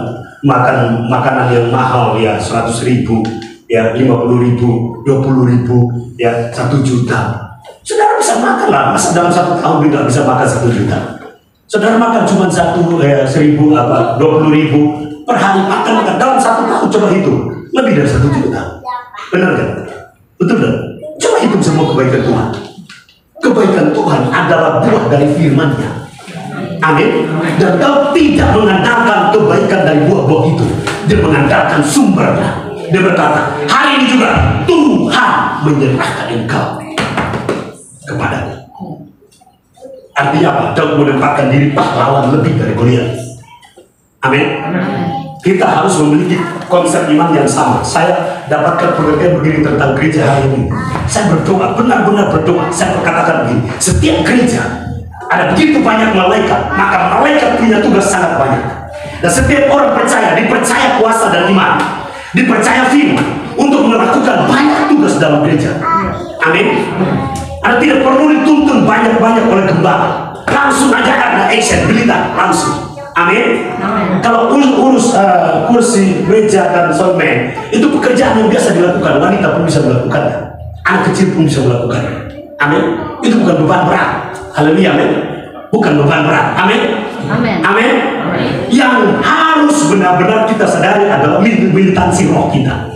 makanan yang mahal ya 100.000, ya 50.000, 20.000, ya 1 juta. Saudara bisa makan lah. Masa dalam 1 tahun tidak bisa makan 1 juta? Saudara makan cuma 1.000 apa 20.000 per hari, makan dalam 1 tahun, coba hitung lebih dari 1 juta. Benar kan? Betul kan? Coba hitung semua kebaikan Tuhan. Kebaikan Tuhan adalah buah dari firman-Nya. Amin. Dan kau tidak mengandalkan kebaikan dari buah-buah itu. Dia mengandalkan sumbernya. Dia berkata, hari ini juga Tuhan menyerahkan engkau kepadanya. Artinya apa? Daud menempatkan diri pahlawan lebih dari Goliat. Amin. Kita harus memiliki konsep iman yang sama. Saya dapatkan pengertian begini tentang gereja hari ini. Saya berdoa, benar-benar berdoa. Saya berkatakan begini, setiap gereja ada begitu banyak malaikat, maka malaikat punya tugas sangat banyak. Dan setiap orang percaya, dipercaya kuasa dan iman, dipercaya firman untuk melakukan banyak tugas dalam gereja. Amin. Anda tidak perlu dituntun banyak-banyak oleh gembala. Langsung aja ada action, berita langsung. Amin. Kalau urus kursi, meja dan soundman, itu pekerjaan yang biasa dilakukan. Wanita pun bisa melakukannya. Anak kecil pun bisa melakukannya. Amin. Itu bukan beban berat. Haleluya, amin. Bukan beban berat. Amin. Amin. Yang harus benar-benar kita sadari adalah militansi roh kita.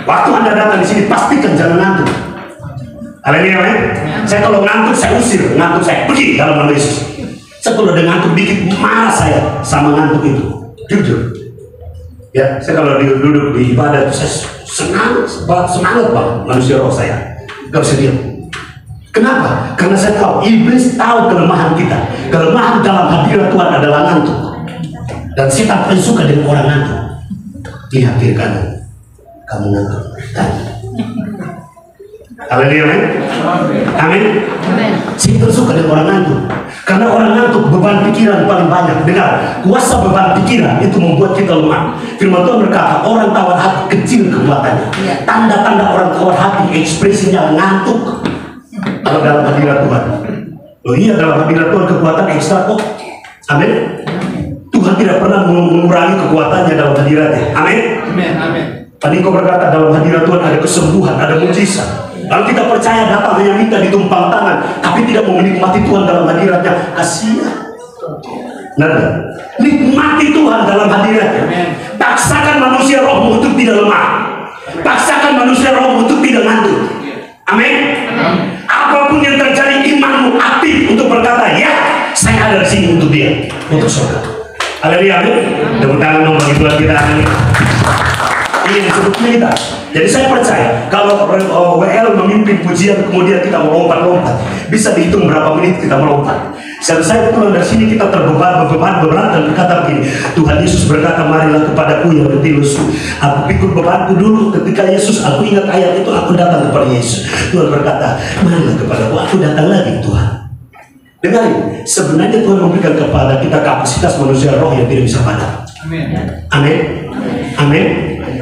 Waktu Anda datang di sini, pastikan jangan ngantuk. Haleluya, amin. Saya kalau ngantuk, saya usir ngantuk saya. Pergi dalam nama Yesus. Saya kalau ada ngantuk dikit, marah saya sama ngantuk itu. Jujur. Ya, saya kalau duduk di ibadah itu saya semangat bang, manusia roh saya. Gak bisa diam. Kenapa? Karena saya tahu iblis tahu kelemahan kita. Kelemahan dalam hadirat Tuhan adalah ngantuk. Dan setan paling suka dengan orang ngantuk. Lihat kiri kanan, kamu ngantuk. Haleluya, amin. Amin. Setan suka dengan orang ngantuk. Karena orang ngantuk beban pikiran paling banyak. Dengar, kuasa beban pikiran itu membuat kita lemah. Firman Tuhan berkata, orang tawar hati kecil kekuatannya. Tanda-tanda orang tawar hati ekspresinya ngantuk. Kalau dalam hadirat Tuhan, oh iya, dalam hadirat Tuhan kekuatan ekstra kok. Amin. Tuhan tidak pernah mengurangi kekuatannya dalam hadiratnya. Amin. Amin. Tadi kau berkata dalam hadirat Tuhan ada kesembuhan, ada mujizat. Kalau kita percaya datang hanya minta ditumpang tangan, tapi tidak mau menikmati Tuhan dalam hadiratnya, kasihan. Nah, nikmati Tuhan dalam hadiratnya. Paksakan manusia rohmu untuk tidak lemah. Paksakan manusia rohmu untuk tidak ngantuk. Amin. Apapun yang terjadi, imanmu aktif untuk berkata, ya, saya ada di sini untuk dia, untuk surga. Haleluya, amin. Tepuk tangan dong bagi Tuhan kita. Ini disebut militan. Jadi saya percaya kalau WL memimpin pujian kemudian kita melompat-lompat, bisa dihitung berapa menit kita melompat. Selesai pulang dari sini kita beban dan berkata begini, Tuhan Yesus berkata, marilah kepadaku yang letih lesu, aku pikul bebanku dulu. Ketika Yesus, aku ingat ayat itu, aku datang kepada Yesus. Tuhan berkata, marilah kepadaku, aku datang lagi Tuhan. Dengarin, sebenarnya Tuhan memberikan kepada kita kapasitas manusia roh yang tidak bisa padam. Amin. Amin. Amin.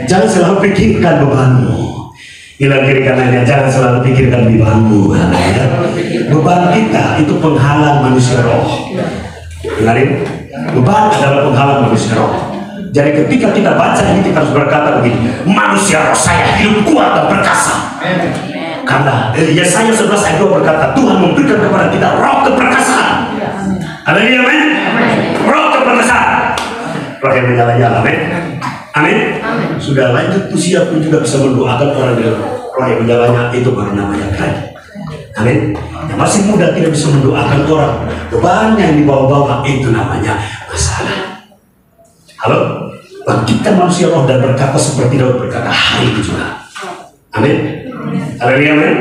Jangan selalu pikirkan bebanmu. Bilang kiri kanannya, jangan selalu pikirkan bebanmu. Beban kita itu penghalang manusia roh. Dengarin, beban adalah penghalang manusia roh. Jadi ketika kita baca ini, kita harus berkata begini, manusia roh saya hidup kuat dan perkasa. Karena Yesaya 11 ayat 2 berkata, Tuhan memberikan kepada kita roh keperkasaan. Haleluya, amin. Roh keperkasaan. Roh yang menyala-nyala, amin. Amin. Sudah lanjut usia pun juga bisa mendoakan orang dengan roh yang menjalannya, itu baru namanya keren. Amin. Yang masih muda tidak bisa mendoakan orang, beban yang dibawa-bawa, itu namanya masalah. Halo, bangkitkan manusia roh dan berkata seperti Daud berkata hari itu juga. Amin. Haleluya, amin.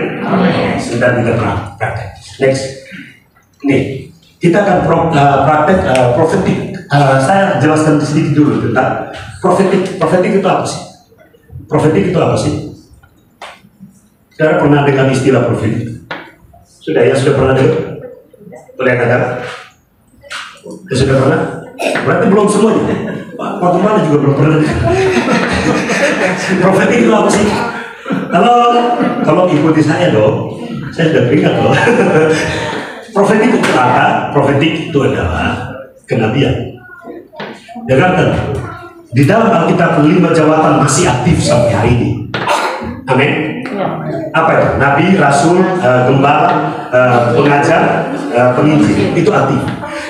Sebentar kita praktek. Next. Nih, kita akan praktek profetik. Saya jelaskan sedikit dulu tentang profetik. Profetik itu apa sih? Profetik itu apa sih? Saudara pernah dengar istilah profetik? Sudah ya, sudah pernah dengar? Boleh katakan? Sudah pernah? Berarti belum semuanya. Waktu mana juga belum pernah dengar. Profetik itu apa sih? Kalau ikuti saya dong, saya sudah beringat loh. Profetik itu apa? Profetik itu adalah kenabian. Dengarkan, di dalam Alkitab 5 jawatan masih aktif sampai hari ini. Amin. Apa itu? Nabi, Rasul, Gembala, pengajar, penginjil, itu aktif.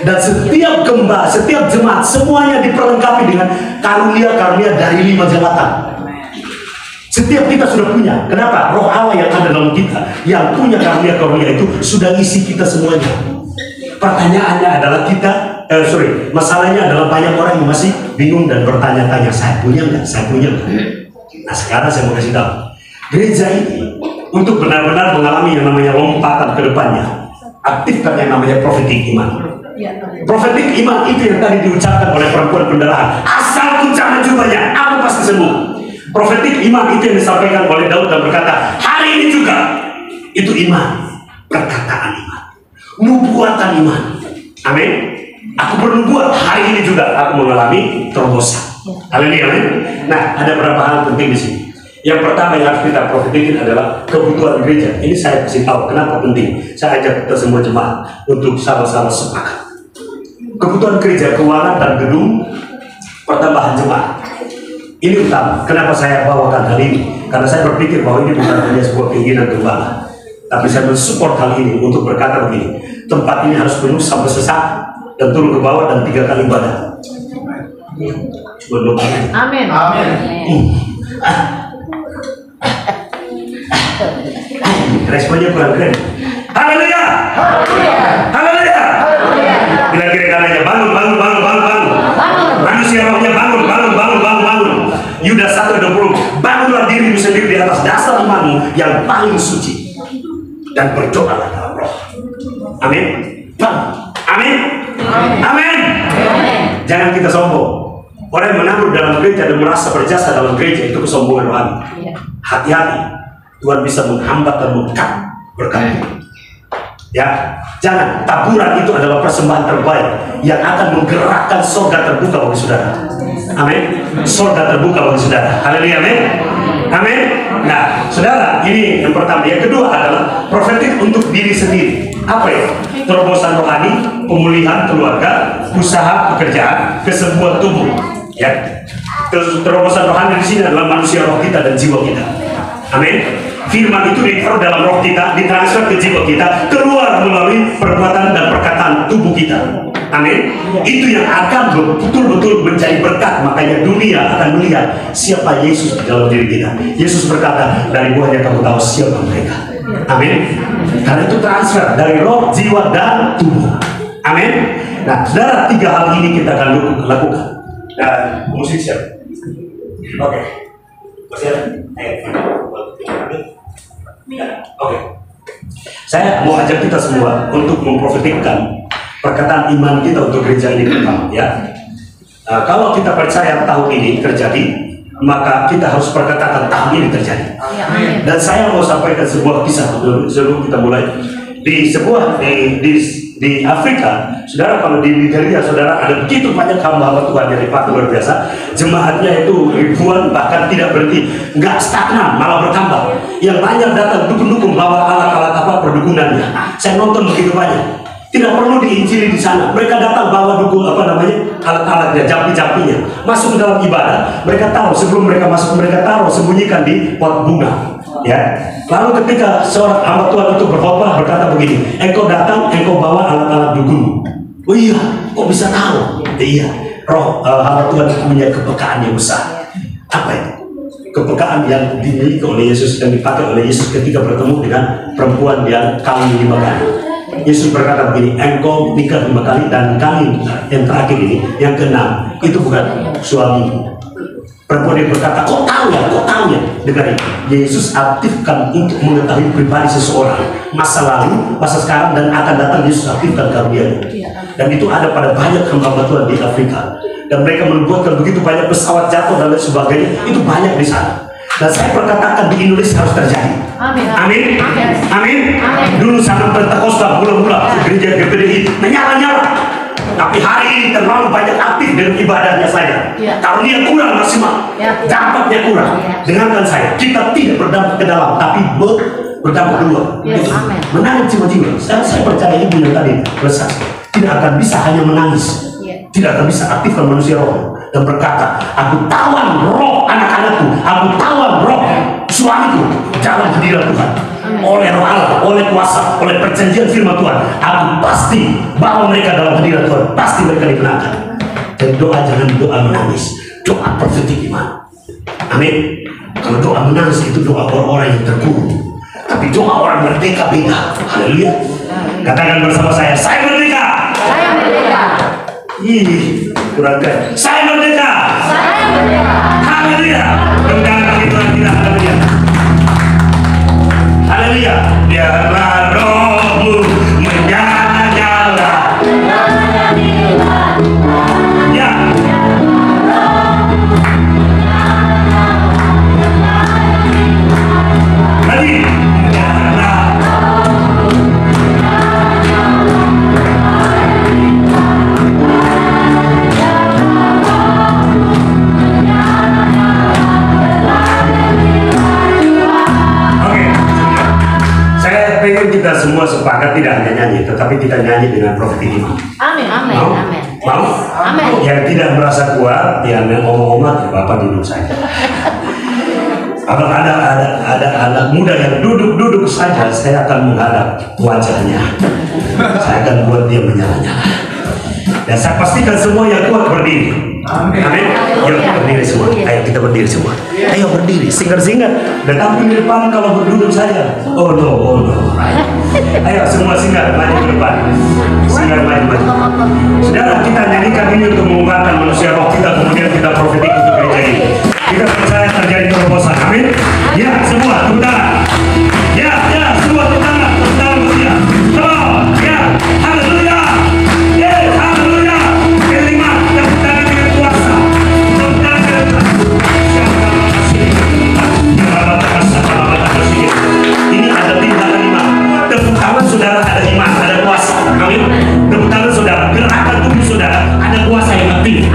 Dan setiap gembala, setiap jemaat, semuanya diperlengkapi dengan karunia-karunia dari 5 jawatan. Setiap kita sudah punya. Kenapa? Roh Allah yang ada dalam kita, yang punya karunia-karunia itu sudah isi kita semuanya. Pertanyaannya adalah masalahnya adalah banyak orang yang masih bingung dan bertanya-tanya, saya punya nggak? Saya punya nggak? Nah sekarang saya mau kasih tahu, gereja ini untuk benar-benar mengalami yang namanya lompatan ke depannya, aktifkan yang namanya profetik iman. Profetik iman itu yang tadi diucapkan oleh perempuan pendarahan, asal ku jangan jubahnya, aku pasti sembuh. Profetik iman itu yang disampaikan oleh Daud dan berkata, hari ini juga itu iman, perkataan iman, nubuatan iman. Amin. Aku bernubuat hari ini juga aku mengalami terobosan. Haleluya, amin. Nah, ada beberapa hal penting di sini. Yang pertama yang harus kita profetikin adalah kebutuhan gereja. Ini saya kasih tahu kenapa penting. Saya ajak kita semua jemaat untuk sama-sama sepakat. Kebutuhan gereja, keuangan dan gedung, pertambahan jemaat. Ini utama. Kenapa saya bawakan hal ini? Karena saya berpikir bahwa ini bukan hanya sebuah keinginan gembala, tapi saya mensupport hal ini untuk berkata begini, tempat ini harus penuh sampai sesak dan turun ke bawah dan 3 kali ibadah. Coba doa. Amin. Amin. Responnya kurang keren. Haleluya. Haleluya. Bila kira kanannya bangun. Manusia rohnya bangun. Yudas 1:20, bangunlah dirimu sendiri di atas dasar imanmu yang paling suci dan berdoalah dalam roh. Amin. Amin. Amin. Jangan kita sombong. Orang yang menanggur dalam gereja dan merasa berjasa dalam gereja itu kesombongan rohani. Hati-hati, Tuhan bisa menghambat dan mengkat berkat. Ya, jangan. Taburan itu adalah persembahan terbaik yang akan menggerakkan surga terbuka bagi saudara. Amin. Surga terbuka bagi saudara. Haleluya, amin. Amin. Nah, saudara, ini yang pertama. Yang kedua adalah profetik untuk diri sendiri. Apa ya? Terobosan rohani, pemulihan keluarga, usaha, pekerjaan, kesembuhan tubuh. Ya. Terobosan rohani di sini adalah manusia roh kita dan jiwa kita. Amin. Firman itu ditaruh dalam roh kita, ditransfer ke jiwa kita, keluar melalui perbuatan dan perkataan tubuh kita. Amin. Itu yang akan betul-betul menjadi berkat. Makanya dunia akan melihat siapa Yesus di dalam diri kita. Yesus berkata, dari buahnya kamu tahu siapa mereka. Amin. Karena itu transfer dari roh, jiwa, dan tubuh. Amin. Nah, saudara, 3 hal ini kita akan lakukan. Dan musik siap. Oke. Masih ada? Oke. Saya mau ajak kita semua untuk memprofetikkan perkataan iman kita untuk gereja ini pertama, ya. Kalau kita percaya tahun ini terjadi, maka kita harus perkatakan tahun ini terjadi. Dan saya mau sampaikan sebuah kisah sebelum kita mulai. Di Afrika, saudara, kalau di Nigeria, saudara, ada begitu banyak hamba-hamba Tuhan yang dipakai luar biasa. Jemaatnya itu ribuan, bahkan tidak berhenti, nggak stagnan, malah bertambah. Yang banyak datang dukun-dukun bawa alat-alat apa perdukunannya. Saya nonton begitu banyak. Tidak perlu diinjili di sana. Mereka datang bawa dukun alat-alatnya, jampi-jampinya, masuk ke dalam ibadah. Mereka taruh sebelum mereka masuk, mereka taruh sembunyikan di pot bunga. Ya. Lalu ketika seorang hamba Tuhan itu berkhotbah berkata begini, engkau datang, engkau bawa alat-alat dukun. Oh iya, kok bisa tahu? Iya, roh hamba Tuhan punya kepekaan yang besar. Apa itu? Kepekaan yang dimiliki oleh Yesus dan dipakai oleh Yesus ketika bertemu dengan perempuan yang kawin 5 kali. Yesus berkata begini, engkau nikah 5 kali dan kali yang terakhir ini, yang ke-6, itu bukan suami. Perempuan yang berkata, kok tahu ya? Dengar ini, Yesus aktifkan untuk mengetahui pribadi seseorang, masa lalu, masa sekarang, dan akan datang. Yesus aktifkan karunia. Dan itu ada pada banyak hamba Tuhan di Afrika. Dan mereka membuatkan begitu banyak pesawat jatuh dan lain sebagainya, itu banyak di sana. Dan saya berkatakan di Indonesia harus terjadi. Amin. Amin. Amin. Amin. Dulu sangat Pentakosta bulan-bulan gereja GPDI menyala-nyala. Tapi hari ini terlalu banyak aktif dengan ibadahnya saya. Karunia kurang maksimal, dampaknya kurang. Dengarkan saya, kita tidak berdampak ke dalam, tapi berdampak keluar. Menangis jiwa-jiwa. Saya percaya ibu yang tadi besar tidak akan bisa hanya menangis, tidak akan bisa aktifkan manusia roh dan berkata, aku tawan roh anak-anakku, aku tawan roh suamiku dalam hadirat Tuhan. Oleh roh Allah, oleh kuasa, oleh perjanjian firman Tuhan, aku pasti bawa mereka dalam hadirat Tuhan, pasti mereka dimenangkan. Dan doa jangan doa menangis, doa profetik iman. Amin. Kalau doa menangis itu doa orang-orang yang terkurung, tapi doa orang merdeka beda. Haleluya. Katakan bersama saya merdeka. Saya merdeka. Ih, kurang keren. Saya merdeka. Saya merdeka. Haleluya. Berdampak itu tidak haleluya. Haleluya. Biarlah rohmu menyala-nyala. Ya. Lagi. Kita semua sepakat tidak hanya nyanyi, tetapi kita nyanyi dengan profetik iman. Amin, amin, amin. Mau? Amin. Yang tidak merasa kuat, yang ngomong-ngomong, ya Bapak duduk saja. Kalau ada anak muda yang duduk saja, saya akan menghadap wajahnya. Saya akan buat dia menyala-nyala. Dan saya pastikan semua yang kuat berdiri. Amin. Yuk berdiri semua. Ayo kita berdiri semua. Ayo berdiri. Singkat-singkat. Dan tampil di depan kalau berduduk saja. Oh no. Ayo semua singkat maju ke depan. Singkat maju. Saudara, kita nyanyikan ini untuk mengubahkan manusia roh kita, kemudian kita profetik untuk gereja ini. Kita percaya terjadi terobosan. Amin. Ya semua tepuk tangan. Ya semua tepuk tangan. Tepuk tangan ya. Ya. Haleluya. Yes, haleluya. Kelima, tepuk tangan dengan kuasa. Tepuk tangan dengan ini ada tindakan iman. Tepuk tangan saudara ada iman, ada kuasa. Amin. Tepuk tangan saudara, gerakan tubuh saudara ada kuasa yang aktif.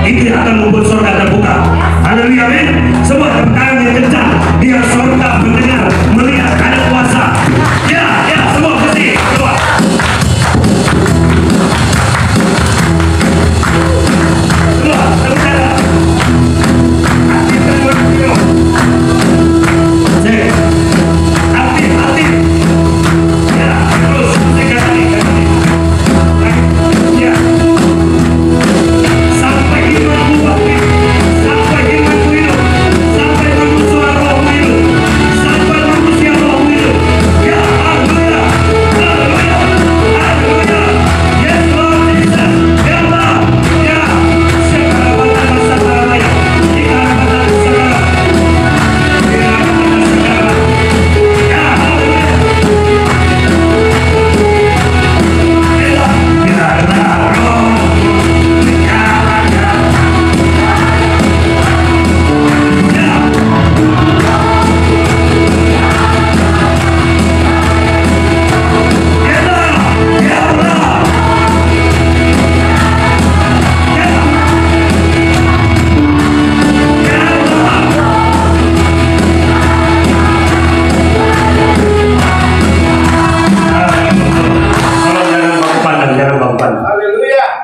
Itu akan membuat surga terbuka. Haleluya, amin. Semua tepuk tangan yang kencang, biar surga mendengar, melihat ada kuasa. Ya, semua mesti keluar. Semua tepuk tangan. Aktifkan video. Aktif. Ya, terus tiga kali. Ya. Sampai imanmu aktif, sampai imanmu hidup, sampai manusia rohmu hidup, sampai manusia rohmu hidup. Ya, haleluya, haleluya. Yes Lord Jesus. Ya Allah, ya. Segala masalah saya, segala masalah segala.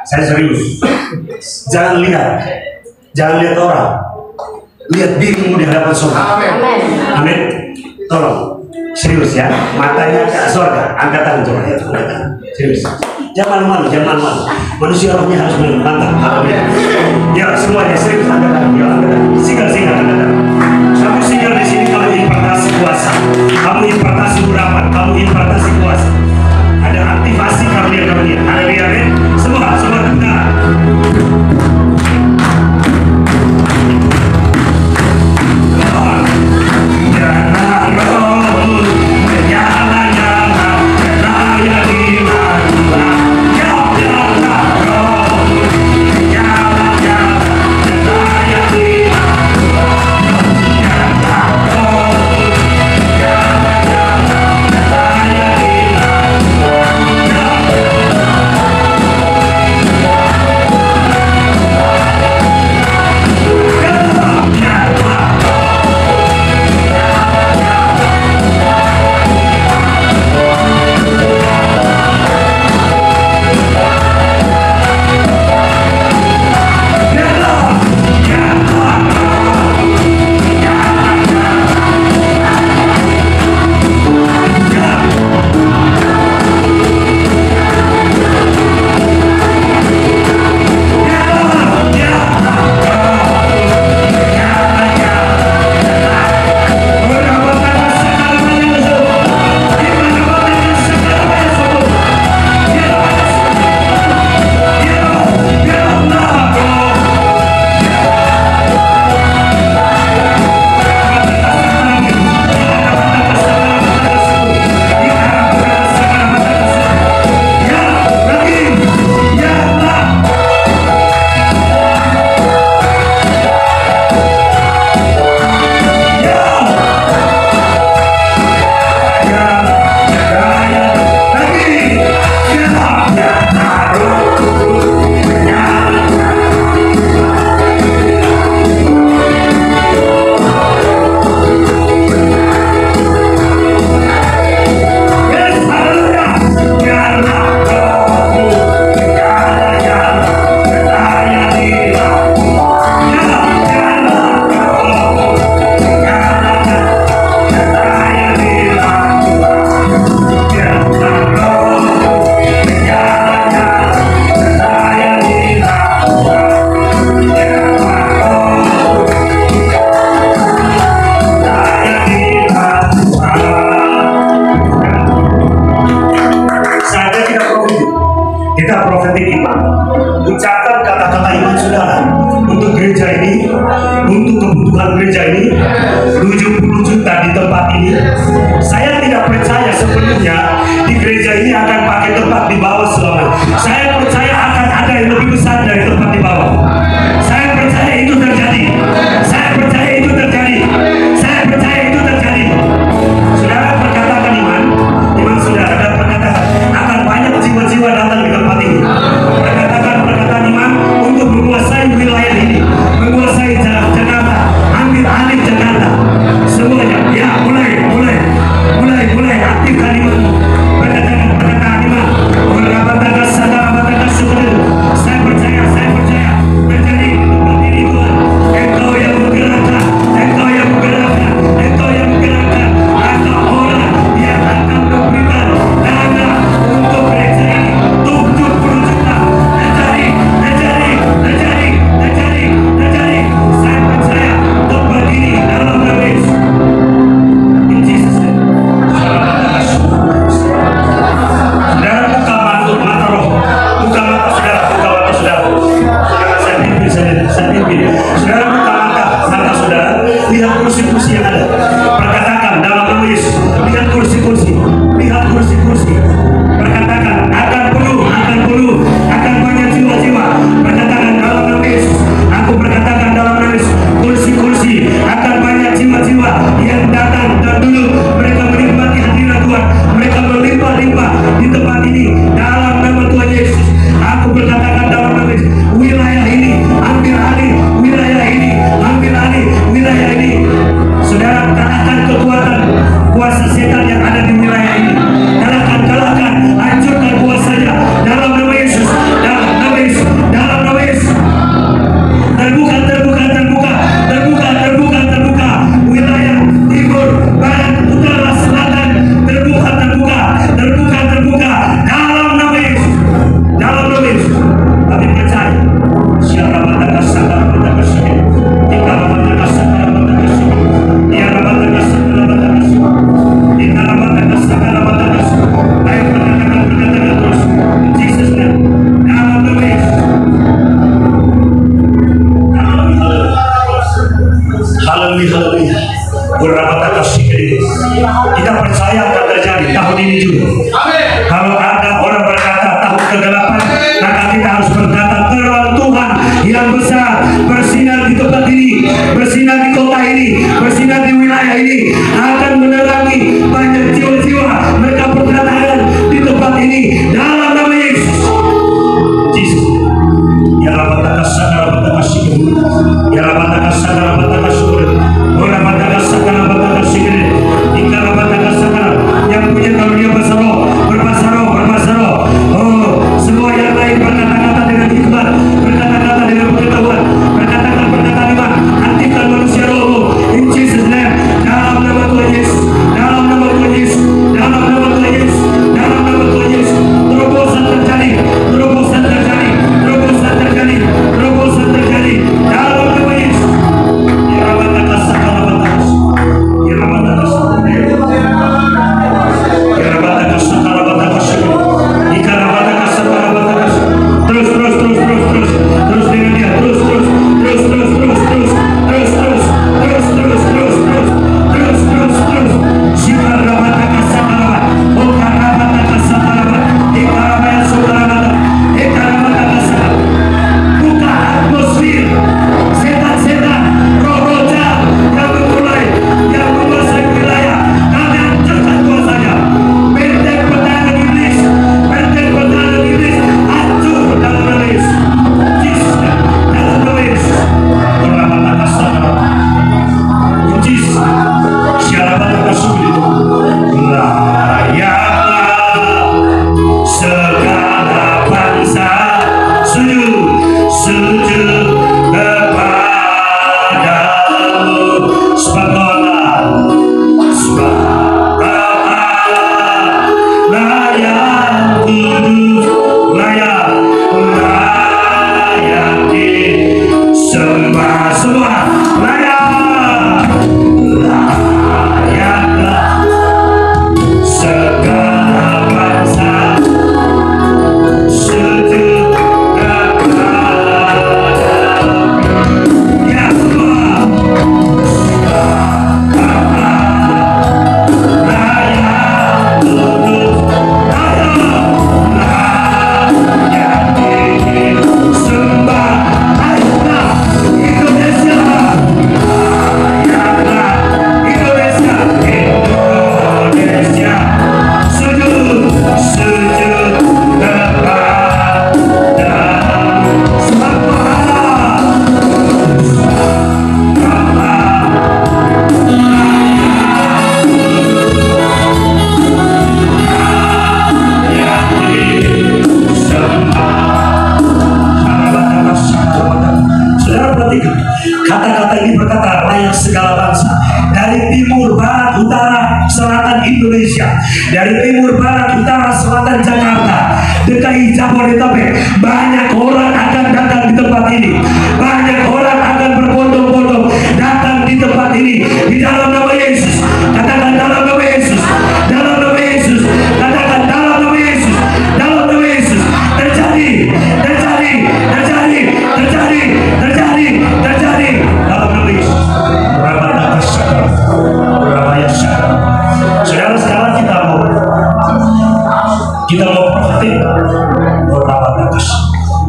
Saya serius. Jangan lihat orang. Lihat dirimu di hadapan surga. Amin. Tolong. Serius ya, matanya ke surga. Angkat tangan coba ya, angkat tangan. Serius. Jangan malu, jangan malu. Manusia rohnya harus mantap. Ya semuanya serius, angkat tangan. Ya angkat tangan. Singgah, angkat tangan. Kamu singgah di sini, kamu impartasi kuasa, kamu impartasi urapan, kamu impartasi kuasa. Ada aktivasi karunia. Haleluya, amin. Semua kita. Terbuka, wilayah timur, barat, Kita percaya akan terjadi tahun ini juga. Kalau ada orang berkata tahun ke-8, maka kita harus berkata terang Tuhan yang besar bersinar di tempat ini, bersinar di kota ini, bersinar di wilayah ini, akan menerangi banyak jiwa-jiwa. Mereka berdatangan di tempat ini dalam nama Yesus. Yesus. Ya Rabbana kasana kasih. Ya Rabbana kasana kasih. Ora Rabbana kasana kasih. Ika Rabbana kasana yang punya karunia bahasa roh, berbahasa roh, berbahasa roh. Oh, semua yang lain berkata-kata dengan hikmat, berkata-kata dengan pengetahuan, berkata-kata iman, hentikan manusia rohmu. In Jesus name, dalam nama Tuhan Yesus, dalam nama Tuhan Yesus, dalam nama Tuhan Yesus, dalam nama Tuhan Yesus. Terobosan terjadi, terobosan terjadi, terobosan terjadi, terobosan terjadi dalam nama Yesus. Ya Rabbana kasana batas, ya Rabbana kasana. Kata-kata ini berkata layak segala bangsa, dari timur, barat, utara, selatan Indonesia, dari timur, barat, utara, selatan Jakarta, DKI, Jabodetabek. Banyak orang akan datang di tempat ini, banyak orang akan berbondong-bondong datang di tempat ini di dalam nama Yesus. Katakan dalam nama Yesus, dalam nama Yesus, katakan dalam nama Yesus, dalam nama Yesus. Terjadi, terjadi, terjadi, terjadi, terjadi, terjadi dalam nama Yesus. Saudara, sekarang kita mau profetik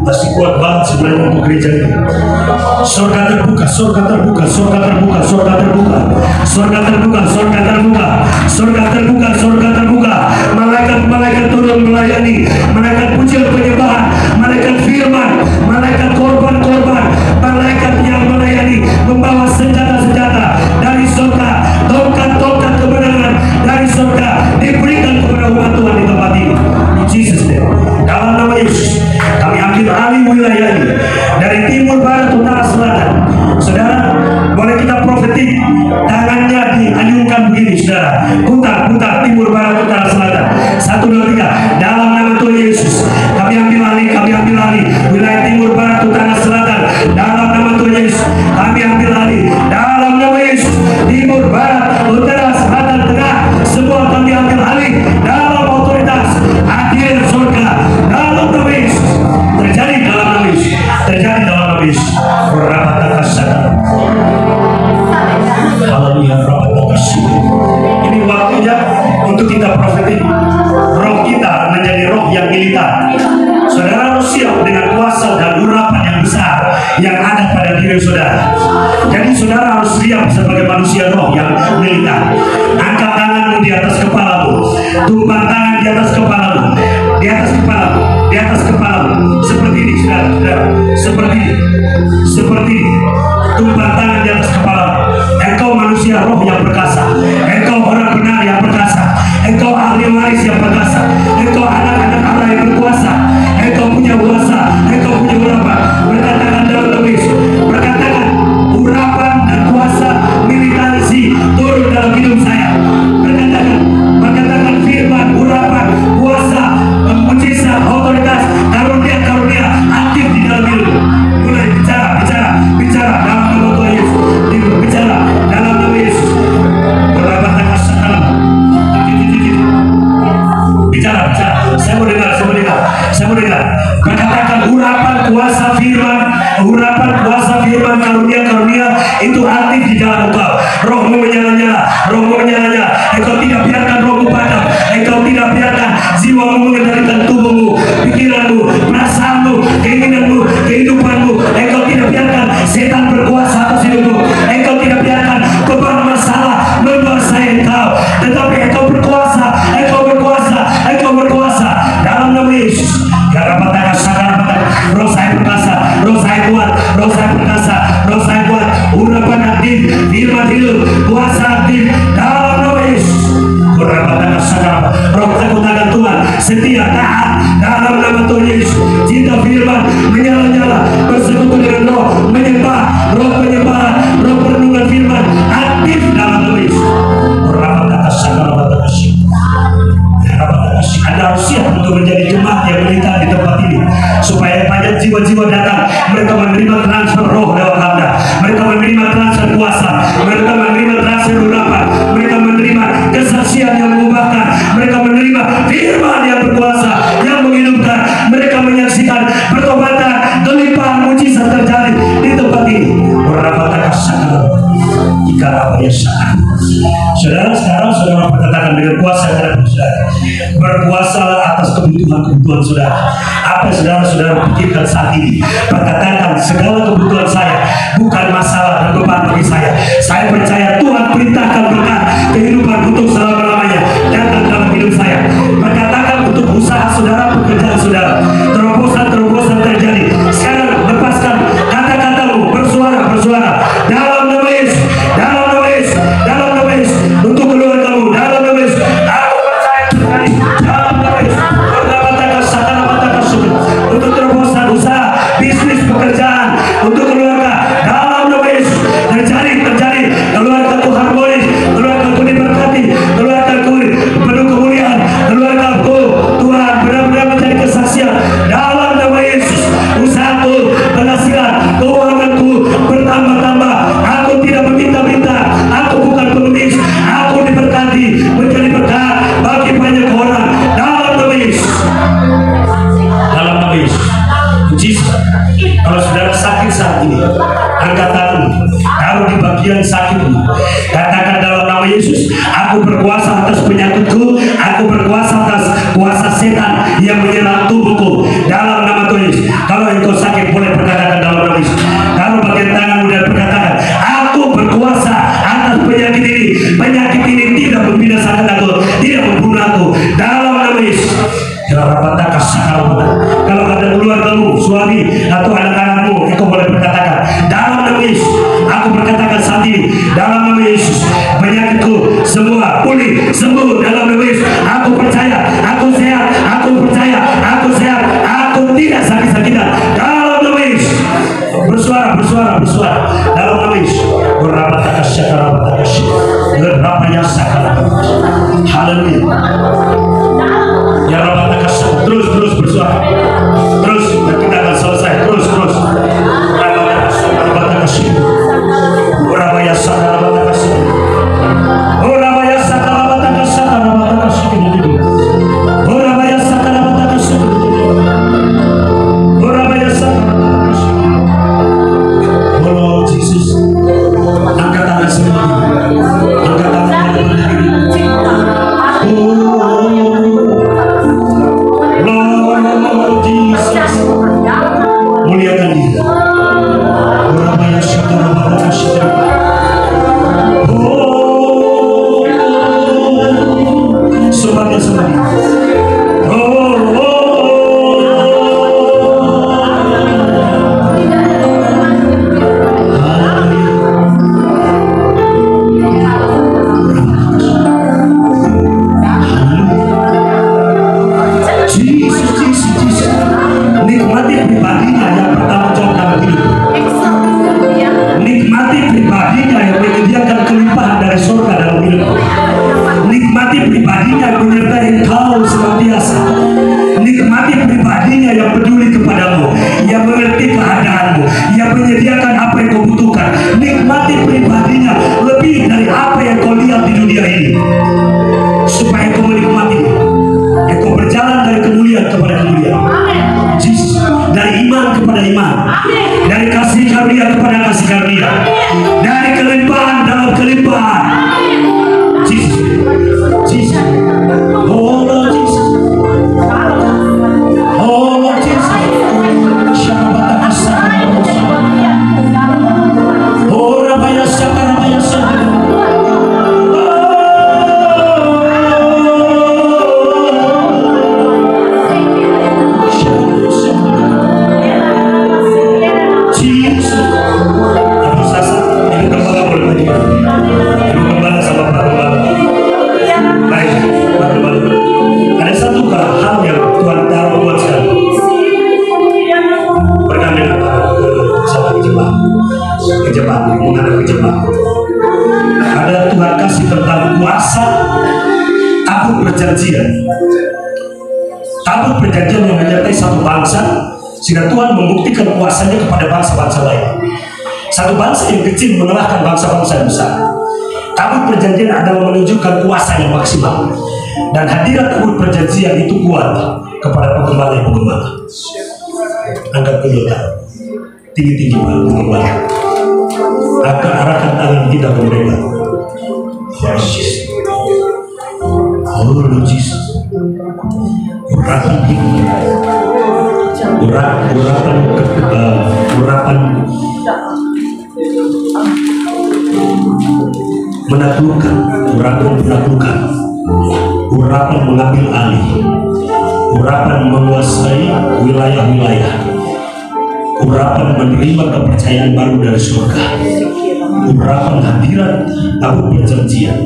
masih kuat banget sebenarnya untuk gereja ini. Surga terbuka, surga terbuka, surga terbuka, surga terbuka, surga terbuka, surga terbuka, surga terbuka, surga terbuka. Malaikat-malaikat turun melayani, malaikat pujian penyembahan, malaikat firman, malaikat korban-korban, malaikat yang melayani membawa senjata-senjata dari surga, tongkat-tongkat kebenaran dari surga diberikan kepada umat Tuhan di tempat ini. Jesus name. Dalam nama Yesus, kami ambil alih wilayah ini dari timur, barat, utara, selatan. Saudara, boleh kita profetik, tangannya diayunkan begini, saudara. Putar, putar, timur, barat, utara, selatan. 1, 2, 3. Dalam nama Tuhan Yesus, kami ambil alih wilayah timur, barat, utara, selatan. Dalam nama Tuhan Yesus, kami ambil alih. Dalam nama untuk kita profetik. Roh kita menjadi roh yang militan. Saudara harus siap dengan kuasa dan urapan yang besar yang ada pada diri saudara. Jadi saudara harus siap sebagai manusia roh yang militan. Angkat tanganmu di atas kepalamu, tumpang tangan di atas kepalamu, di atas kepalamu, di atas kepalamu. Seperti ini, saudara, seperti ini, seperti ini. Tumpang tangan di atas kepalamu. Engkau manusia roh yang perkasa. Engkau orang benar yang perkasa. Engkau ahli waris yang perkasa. Engkau anak-anak Allah yang berkuasa. Engkau punya kuasa. Engkau punya urapan. Berkatakan dalam nama Yesus. Berkatakan urapan dan kuasa militansi turun dalam hidup saya. Berkatakan firman, urapan, kuasa, mujizat, otoritas, karunia aktif di dalam hidup. Mulai bicara dalam nama Tuhan Yesus. Bicara dalam nama Yesus. Berkatakan sekarang. Bicara. Saya mau dengar. Berkatakan urapan kuasa firman, karunia itu aktif di dalam engkau. Rohmu menyala-nyala. Engkau tidak biarkan rohmu padam. Engkau tidak biarkan jiwamu mengendalikan tubuhmu, pikiranmu, perasaanmu, keinginanmu, kehidupanmu. Engkau tidak biarkan setan berkuasa atas hidupmu. Engkau tidak biarkan beban masalah menguasai engkau. Tetapi engkau berkuasa dalam nama Yesus. Roh saya perkasa, roh saya kuat, roh saya kuat. Urapan aktif, firman hidup, kuasa aktif dalam nama Yesus. Roh ketakutan Tuhan, setia, taat dalam nama Tuhan Yesus. Cinta firman menyala-nyala, bersekutu dengan roh menyembah, roh penyembahan, roh perenungan firman aktif dalam nama Yesus. Anda harus siap untuk menjadi jemaat yang militan di tempat ini, supaya banyak jiwa-jiwa datang. Mereka menerima transfer roh lewat Anda. Mereka menerima transfer kuasa. Mereka menerima transfer urapan. Mereka menerima kesaksian yang mengubahkan. Mereka menerima firman yang berkuasa, yang menghidupkan. Mereka menyaksikan pertobatan, kelimpahan mujizat terjadi di tempat ini. Jika apa yang salah. Saudara, sekarang saudara berkatakan dengan kuasa terhadap saudara. Berkuasalah atas kebutuhan saudara. Apa saudara pikirkan saat ini? Berkatakan segala kebutuhan saya bukan masalah dan beban bagi saya. Saya percaya Tuhan perintahkan berkat kehidupan untuk selama-lamanya datang dalam hidup saya. Berkatakan untuk usaha saudara, pekerjaan saudara, terobosan terjadi. Sekarang lepaskan kata-katamu, bersuara dalam nama Yesus, untuk keluargamu dalam nama Yesus. Aku percaya sekali dalam nama Yesus. Untuk terobosan usaha, bisnis, pekerjaan, untuk keluarga dalam nama Yesus. Terjadi keluargaku harmonis, keluargaku diberkati, keluargaku penuh kemuliaan, keluargaku Tuhan benar-benar menjadi kesaksian dalam nama Yesus. Usahaku, penghasilan, keuanganku bertambah-tambah. Aku tidak meminta-minta, aku bukan pengemis. Aku diberkati menjadi berkat bagi banyak orang dalam nama Yesus. Dalam nama Yesus. Mujizat. Kalau saudara sakit saat ini, angkat tanganmu. Kalau di bagian sakitmu, katakan dalam nama Yesus, aku berkuasa atas penyakitku, aku berkuasa atas kuasa setan yang menyerang tubuhku dalam nama Tuhan Yesus. Kalau engkau sakit, boleh berkatakan dalam nama Yesus. Kalau bagian tanganmu dan berkatakan, aku berkuasa atas penyakit ini tidak membinasakan aku, tidak membunuh aku dalam nama Yesus. Kalau ada keluargamu, suami atau anak-anakmu, engkau boleh berkatakan dalam nama Yesus. Aku berkatakan saat ini dalam nama Yesus, penyakitku semua pulih, sembuh dalam nama Yesus. Aku percaya, aku sehat, aku percaya, aku sehat, aku tidak sakit-sakitan dalam nama Yesus. Bersuara dalam nama Yesus. Haleluya. Ya Rabbana kasih. Terus bersuara. Terus kita akan selesai. Terus. Rabbana kasih. Rabbana kasih. akan menyertai engkau senantiasa. Nikmati pribadinya yang peduli kepadamu, yang mengerti keadaanmu, yang menyediakan apa yang kau butuhkan. Nikmati pribadinya lebih dari apa yang kau lihat di dunia ini, supaya kau menikmati. Kau berjalan dari kemuliaan kepada kemuliaan. Jesus. Dari iman kepada iman, dari kasih karunia kepada kasih karunia, dari kelimpahan dalam kelimpahan. Jesus, Jesus, oh Lord Jesus, oh Lord Jesus. Shabbat Asar, oh Rabaya Sakar, Rabaya Sakar. Ada satu hal yang Tuhan taruh buat saya. Pernah ke Jepang, menghadap ke Jepang. Ada Tuhan kasih tentang kuasa tabut perjanjian. Tabut perjanjian yang menyertai satu bangsa, sehingga Tuhan membuktikan kuasanya kepada bangsa-bangsa lain. Satu bangsa yang kecil mengalahkan bangsa-bangsa yang besar. Tabut perjanjian adalah menunjukkan kuasa yang maksimal, dan hadirat tabut perjanjian itu kuat kepada penggembala. Angkat kedua tangan tinggi-tinggi, Pak penggembala. Akan arahkan tangan kita ke mereka. Oh Lord Jesus, urapan menaklukkan, urapan mengambil alih, urapan menguasai wilayah-wilayah, urapan menerima kepercayaan baru dari surga, urapan hadirat tabut perjanjian.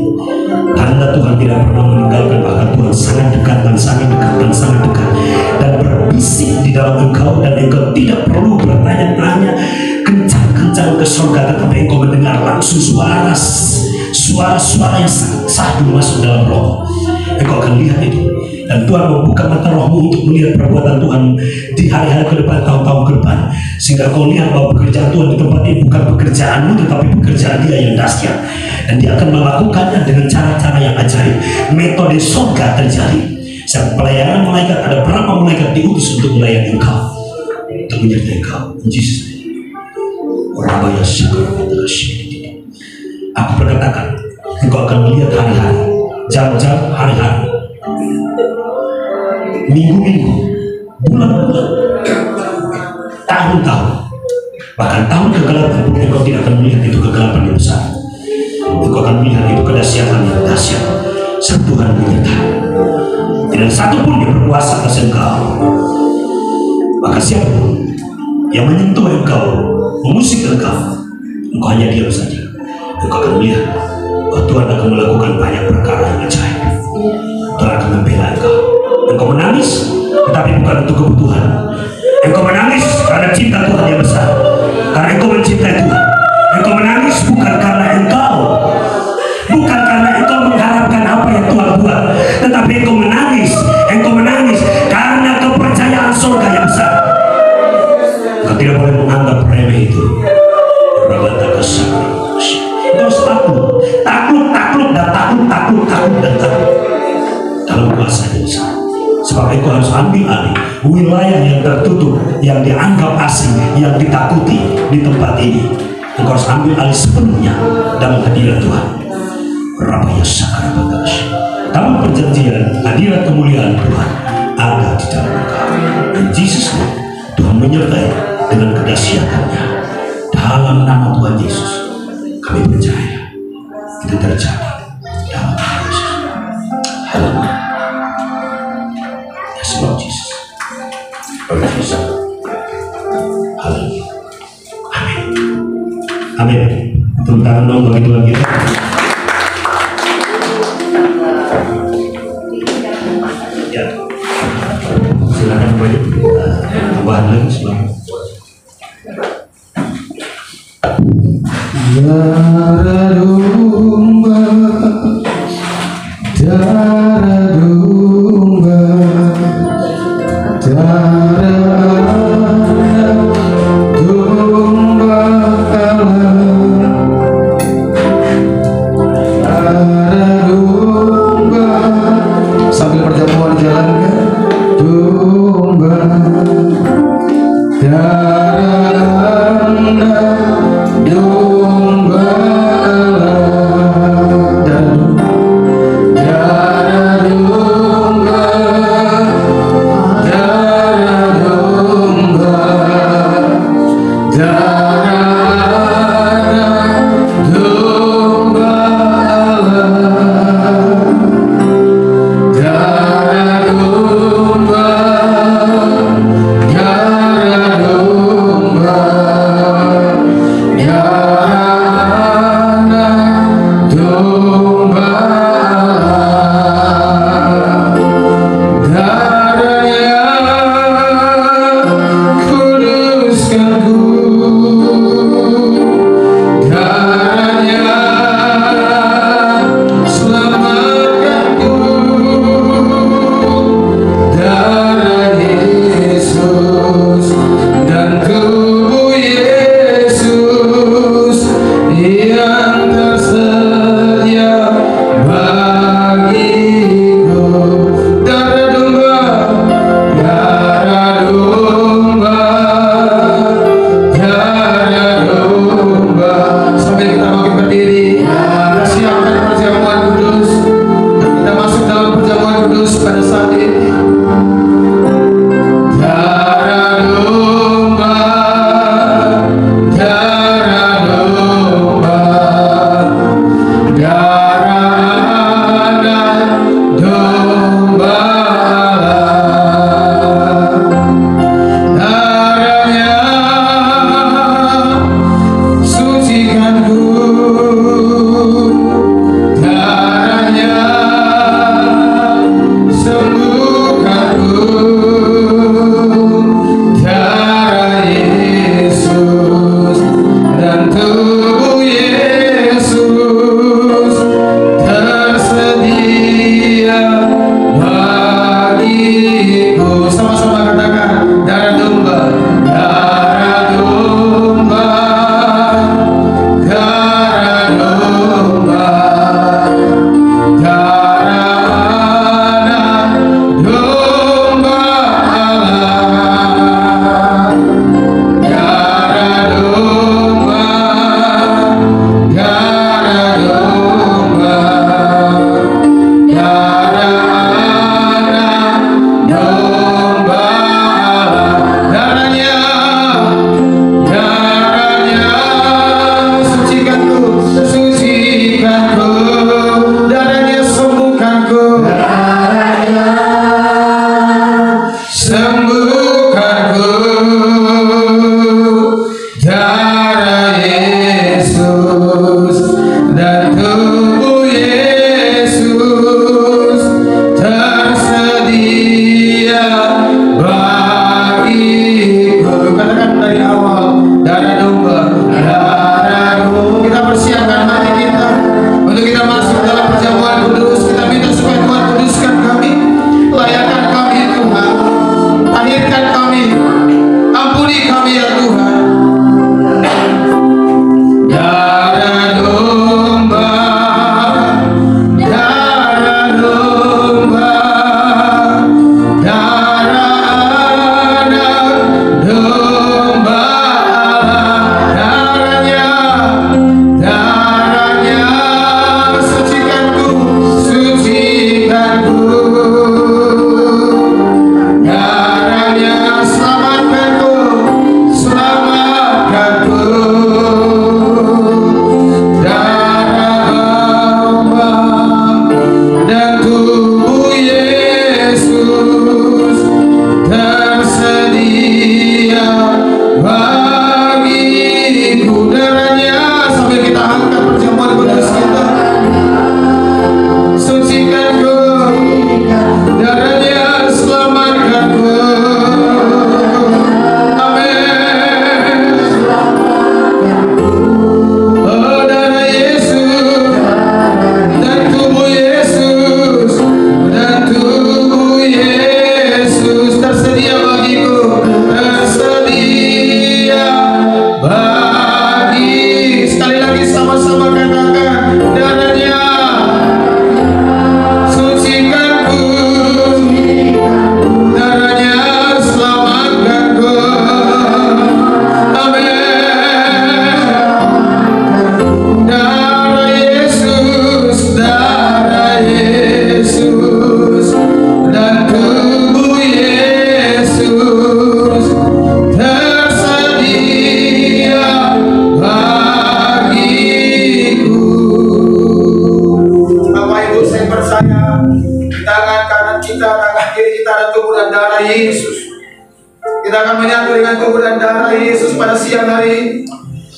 Tanda Tuhan tidak pernah meninggalkan, bahkan Tuhan sangat dekat dan sangat dekat dan sangat dekat, dan berbisik di dalam engkau, dan engkau tidak perlu bertanya-tanya kencang-kencang ke surga, tetapi engkau mendengar langsung suara-suara yang sahdu masuk dalam roh. Engkau akan lihat itu, dan Tuhan membuka mata rohmu untuk melihat perbuatan Tuhan di hari-hari ke depan, tahun-tahun ke depan, sehingga kau lihat bahwa pekerjaan Tuhan di tempat ini bukan pekerjaanmu, tetapi pekerjaan Dia yang dahsyat, dan Dia akan melakukannya dengan cara-cara yang ajaib. Metode surga terjadi. Pelayanan malaikat, ada berapa malaikat diutus untuk melayani engkau, untuk menyertai engkau. Jesus, aku berkatakan, engkau akan melihat hari-hari, jam-jam, hari-hari, minggu-minggu, bulan-bulan, tahun-tahun, bahkan tahun kegelapan. Engkau tidak akan melihat itu kegelapan yang besar. Engkau akan melihat itu kedahsyatan yang dahsyat. Sang Tuhan menyertai. Tidak satu pun yang berkuasa atas engkau. Maka siapapun yang menyentuh engkau, mengusik engkau hanya diam saja. Engkau akan melihat bahwa Tuhan akan melakukan banyak perkara yang ajaib. Tuhan akan membela engkau. Engkau menangis, tetapi bukan untuk kebutuhan. Engkau menangis karena cinta Tuhan yang besar, karena engkau mencintai Tuhan. Engkau menangis bukan karena engkau mengharapkan apa yang Tuhan buat, tetapi engkau menangis karena kepercayaan surga yang besar. Engkau tidak boleh menganggap remeh itu. Engkau harus takluk dalam kuasa yang besar. Sebab engkau harus ambil alih wilayah yang tertutup, yang dianggap asing, yang ditakuti di tempat ini. Engkau harus ambil alih sepenuhnya dalam hadirat Tuhan. Rabaya Sakar Batash. Dalam perjanjian, hadirat kemuliaan Tuhan ada di dalam engkau. Dan Yesus, Tuhan menyertai dengan kedahsyatannya. Dalam nama Tuhan Yesus, kami percaya itu terjadi dalam nama Yesus. Haleluya. Yes, Lord Jesus. Lord Jesus. Haleluya. Amin. Amin. Tepuk tangan dong bagi Tuhan kita. Ya. Silakan banyak tambahan lagi silakan. Darah domba, darah Di tangan kanan kita, tangan kiri kita ada tubuh dan darah Yesus. Kita akan menyatu dengan tubuh dan darah Yesus pada siang hari.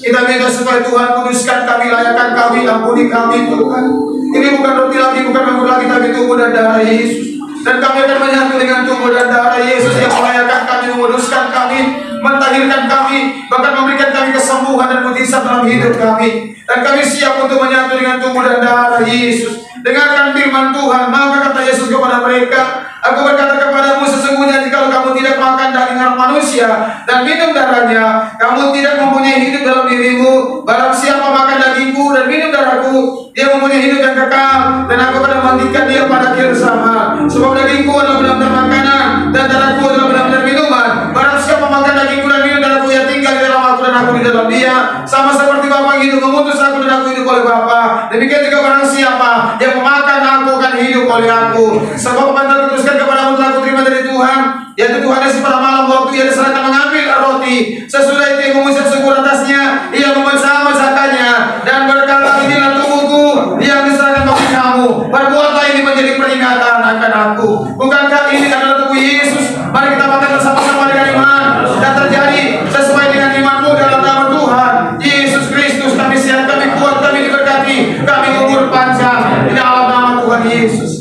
Kita minta supaya Tuhan kuduskan kami, layakan kami, ampuni kami Tuhan. Ini bukan roti lagi, bukan anggur lagi, tapi tubuh dan darah Yesus. Dan kami akan menyatu dengan tubuh dan darah Yesus yang melayakan kami, menguduskan kami, mentahirkan kami, bahkan memberikan kami kesembuhan dan mujizat dalam hidup kami. Dan kami siap untuk menyatu dengan tubuh dan darah Yesus. Dengarkan firman Tuhan, maka kata Yesus kepada mereka, aku berkata kepadamu, sesungguhnya jika kamu tidak makan daging anak manusia dan minum darahnya, kamu tidak mempunyai hidup dalam dirimu. Barang siapa makan dagingku dan minum darahku, dia mempunyai hidup yang kekal, dan aku akan membangkitkan dia pada akhir zaman. Sebab dagingku adalah benar-benar makanan, dan darahku adalah benar-benar minuman. Barang siapa makan dagingku dan minum darahku, ia tinggal di dalam aku dan aku di dalam dia. Sama seperti Bapa yang hidup mengutus aku dan aku hidup oleh Bapa. Demikian juga barang siapa yang memakan aku akan hidup oleh aku. Sebab apa yang tertuliskan kepadamu telah aku terima dari Tuhan, yaitu Tuhan Yesus pada malam waktu ia diserahkan mengambil roti. Sesudah itu ia mengucap syukur atasnya, ia memecah-mecahkannya dan berkata, inilah tubuhku yang diserahkan bagi kamu. Perbuatlah ini menjadi peringatan akan aku. Bukankah ini adalah tubuh Yesus? Mari kita makan bersama-sama dengan iman dan terjadi sesuai dengan imanmu dalam nama Tuhan Yesus Kristus. Kami sehat, kami kuat, kami diberkati, kami umur panjang di dalam nama Tuhan Yesus.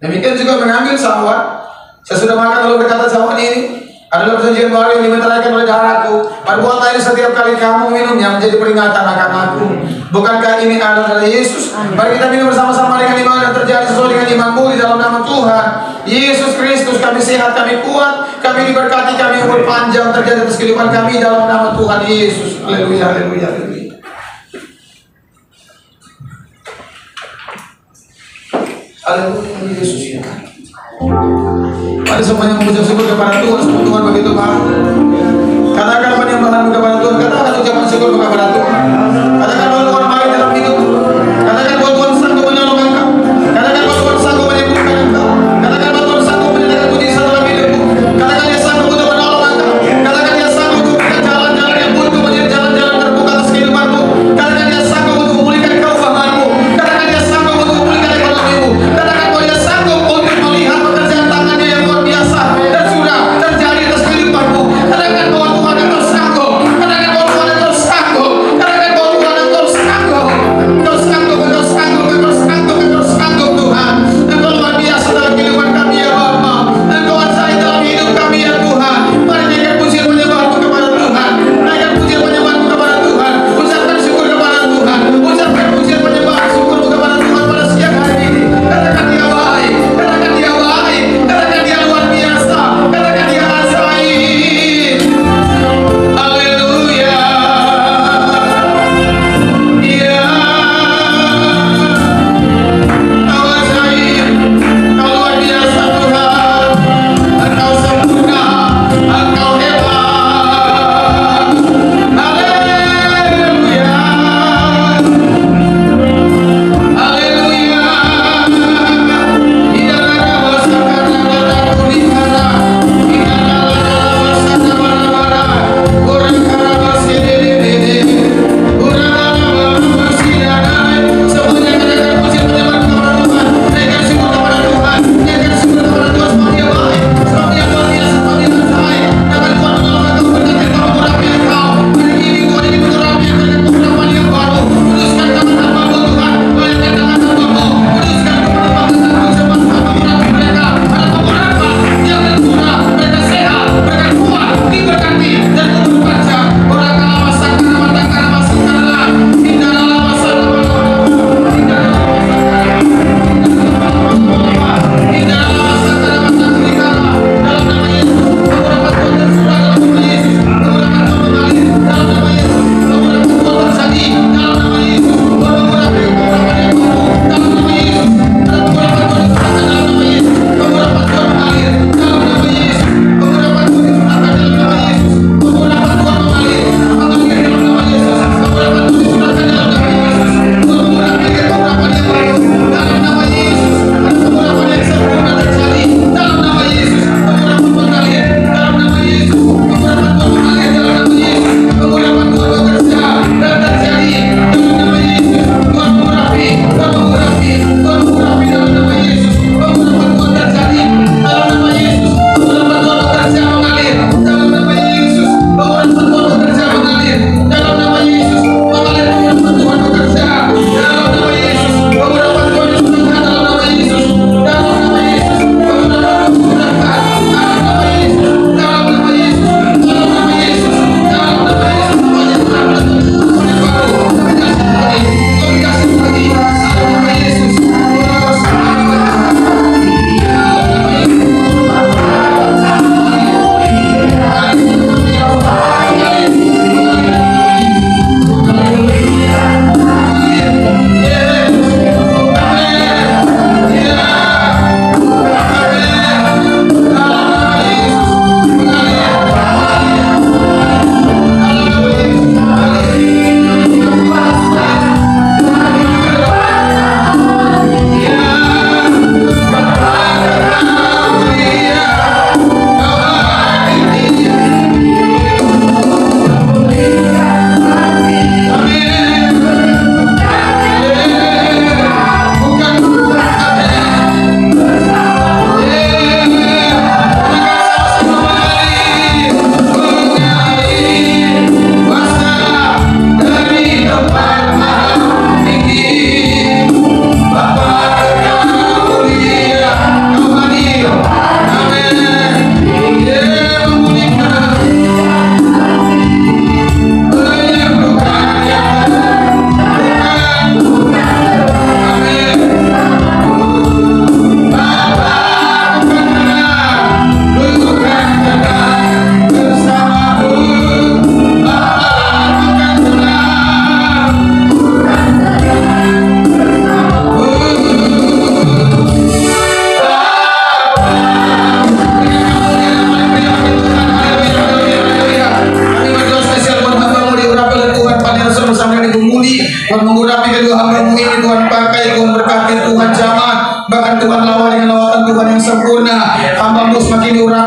Demikian juga mengambil sawat. Sesudah makan lalu berkata, sawat ini adalah perjanjian baru yang dimeteraikan oleh darahku. Perbuatlah ini setiap kali kamu minumnya menjadi peringatan akan aku. Bukankah ini adalah Yesus? Mari kita minum bersama-sama dengan iman dan terjadi sesuai dengan imanmu di dalam nama Tuhan Yesus Kristus. Kami sehat, kami kuat, kami diberkati, kami umur panjang terjadi atas kehidupan kami dalam nama Tuhan Yesus. Haleluya, haleluya, haleluya. Haleluya, Yesus ya. Mari semuanya mengucap syukur kepada Tuhan. Sebab Tuhan begitu baik. Katakan penyembahan kepada Tuhan. Katakan ucapan syukur kepada Tuhan. Katakan bahwa Tuhan baik dalam hidupmu. Katakan bahwa Tuhan sanggup menolong engkau. Katakan bahwa Tuhan sanggup menyembuhkan engkau. Katakan bahwa Tuhan sanggup menyediakan mujizat dalam hidupmu. Katakan dia sanggup untuk menolong engkau. Katakan dia sanggup untuk membuka jalan-jalan yang buntu menjadi jalan-jalan terbuka atas kehidupanmu. Katakan dia sanggup untuk memulihkan keuanganmu. Katakan dia sanggup untuk memulihkan ekonomimu. Katakan bahwa dia sanggup untuk melihat pekerjaan tangannya yang luar biasa dan sudah terjadi atas kehidupanmu. Katakan bahwa Tuhan yang tersanggup. Katakan bahwa Tuhan yang tersanggup.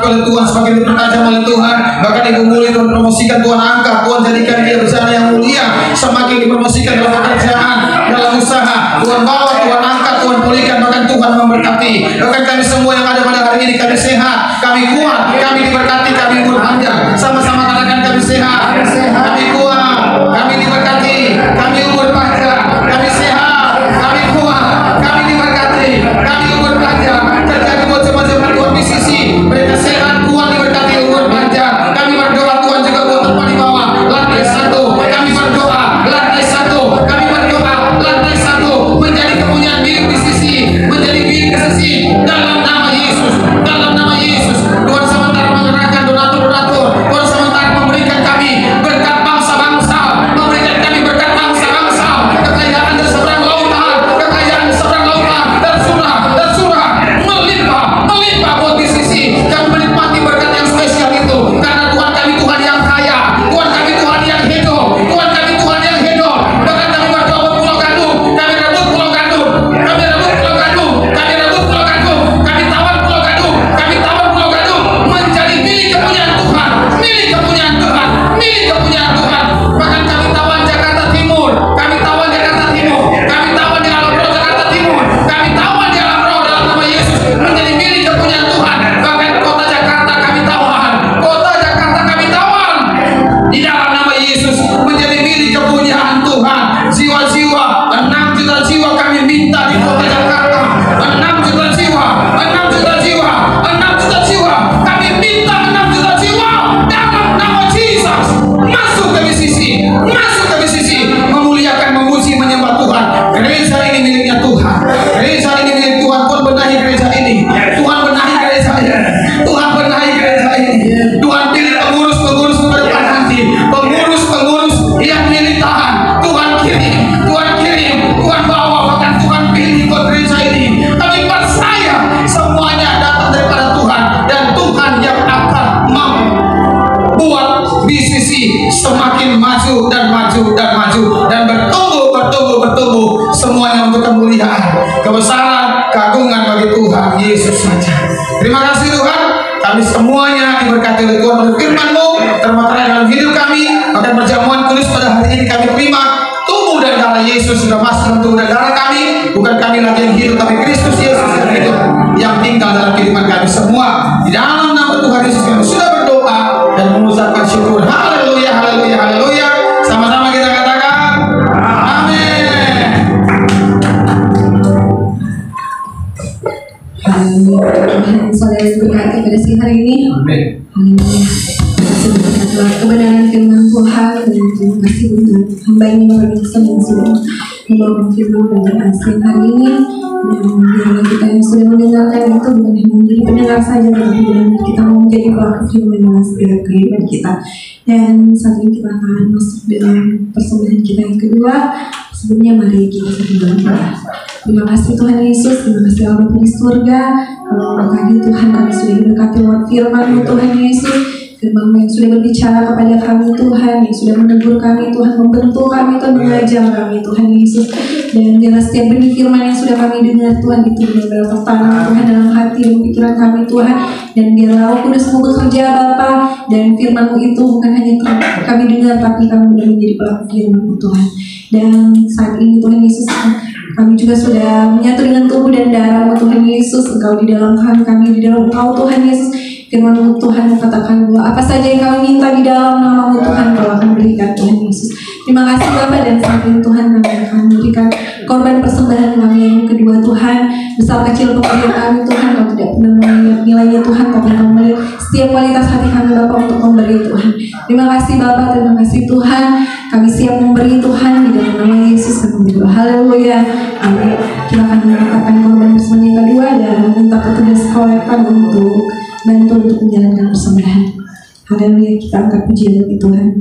urapi oleh Tuhan, semakin dipertajam oleh Tuhan. Bahkan Ibu Muli Tuhan promosikan, Tuhan angkat, Tuhan jadikan dia bersama yang mulia, semakin dipromosikan dalam pekerjaan, dalam usaha. Tuhan bawa, Tuhan angkat, Tuhan pulihkan, bahkan Tuhan memberkati. Bahkan kami semua yang ada pada hari ini, kami sehat, kami kuat, kami diberkati, kami umur panjang. Sama-sama katakan kami sehat, kami kuat, kami diberkati, kami umur panjang, kami sehat, kami kuat, kami diberkati, kami umur panjang. Terjadi buat jemaat-jemaat Tuhan di sisi mereka sehat, kuat, diberkati, umur panjang. Kami berdoa Tuhan juga buat tempat di bawah lantai 1. Kami berdoa lantai 1, kami berdoa lantai 1 menjadi kepunyaan milik di sisi, menjadi milik di sisi dalam nama Yesus, dalam nama Yesus. Tuhan sementara mengerahkan donatur-donatur, Tuhan sementara memberikan kami berkat bangsa-bangsa, memberikan kami berkat bangsa-bangsa, kekayaan di seberang lautan, kekayaan di seberang lautan, dan surah melimpah buat di sisi. Kami menikmati berkat yang spesial itu karena Tuhan kami Tuhan yang kaya, Tuhan kami Tuhan yang hidup, Tuhan kami Tuhan yang hidup. Bahkan kami berdoa buat Pulau Gadung, kami rebut Pulau Gadung, kami rebut Pulau Gadung, kami rebut Pulau Gadung, kami tawan Pulau Gadung, kami tawan Pulau Gadung menjadi milik kepunyaan Tuhan, milik kepunyaan Tuhan, milik kepunyaan Tuhan. Bahkan kami tawan Jakarta Timur, kami tawan Jakarta Timur, kami tawan di alam roh Jakarta Timur, kami tawan di alam roh dalam nama Yesus menjadi milik kepunyaan Tuhan. Bahkan kota Jakarta kami tawan, kota Jakarta kami tawan di dalam nama Yesus menjadi milik kepunyaan Tuhan. Jiwa-jiwa, 6 juta jiwa kami minta di kota Jakarta, 6 juta jiwa, 6 juta jiwa, 6 juta jiwa, kami minta 6 juta jiwa dalam nama Yesus. Masuk ke sisi, masuk ke sisi, memuliakan, memuji, menyembah Tuhan. Gereja ini miliknya Tuhan, gereja ini milik Tuhan. Tuhan benahi gereja ini, Tuhan benahi gereja ini, Tuhan benahi gereja ini. Tuhan pilih pengurus-pengurus ke depan nanti, pengurus-pengurus yang milik tahan. Tuhan kirim, Tuhan bawa, bahkan Tuhan pilih buat gereja ini. Kami percaya semuanya datang daripada Tuhan, dan Tuhan yang akan membuat BCC semakin maju dan maju dan maju dan bertumbuh semuanya untuk kemuliaan, kebesaran, keagungan bagi Tuhan Yesus saja. Terima kasih Tuhan, kami semuanya diberkati oleh Tuhan oleh firman-Mu termaterai dalam hidup kami. Bahkan perjamuan kudus pada hari ini kami terima, tubuh dan darah Yesus sudah masuk dalam tubuh dan darah kami. Bukan kami lagi yang hidup, tapi Kristus Yesus yang hidup, yang tinggal dalam kehidupan kami semua. Di dalam nama Tuhan Yesus kami sudah berdoa dan mengucapkan syukur. Haleluya, haleluya, haleluya. Sama-sama kita katakan amin. Haleluya. Tuhan saudara berkati pada siang hari ini. Amin. Haleluya. Terima kasih kebenaran firman Tuhan, dan terima kasih untuk hamba ini Bapak Yesus yang sudah membawa firman pada siang hari ini. Dan biarlah kita yang sudah mendengarkan itu bukan hanya menjadi pendengar saja, tetapi benar-benar kita mau menjadi pelaku firman dalam setiap kehidupan kita. Dan saat ini kita akan masuk dalam persembahan kita yang kedua. Sebelumnya mari kita berdoa. Terima kasih Tuhan Yesus, terima kasih Allah di surga. Kalau tadi Tuhan kami sudah diberkati lewat firman-Mu Tuhan Yesus. Firman-Mu yang sudah berbicara kepada kami Tuhan, yang sudah menegur kami Tuhan, membentuk kami Tuhan, mengajar kami Tuhan Yesus. Dan biarlah setiap benih firman yang sudah kami dengar Tuhan itu benar-benar tertanam Tuhan dalam hati dan pikiran kami Tuhan. Dan biarlah Roh Kudus-Mu bekerja Bapa, dan firman-Mu itu bukan hanya kami dengar, tapi kami benar menjadi pelaku firman-Mu Tuhan. Dan saat ini Tuhan Yesus, kami juga sudah menyatu dengan tubuh dan darah-Mu Tuhan Yesus. Engkau di dalam kami di dalam Engkau Tuhan Yesus. Firman-Mu Tuhan mengatakan bahwa apa saja yang kami minta di dalam nama-Mu Tuhan, Kau akan berikan Tuhan Yesus. Terima kasih Bapak, dan saat ini Tuhan kami akan memberikan korban persembahan kami yang kedua Tuhan. Besar kecil pekerjaan kami Tuhan, Kau tidak pernah melihat nilainya Tuhan, tapi Kau melihat setiap kualitas hati kami Bapak untuk memberi Tuhan. Terima kasih Bapak, terima kasih Tuhan. Kami siap memberi Tuhan di dalam nama Yesus. Kami berdoa. Haleluya. Amin. Kita akan mengatakan korban persembahan yang kedua dan minta petugas kolektor untuk bantu untuk menjalankan persembahan. Haleluya. Kita angkat pujian bagi Tuhan.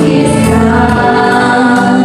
Melukiskan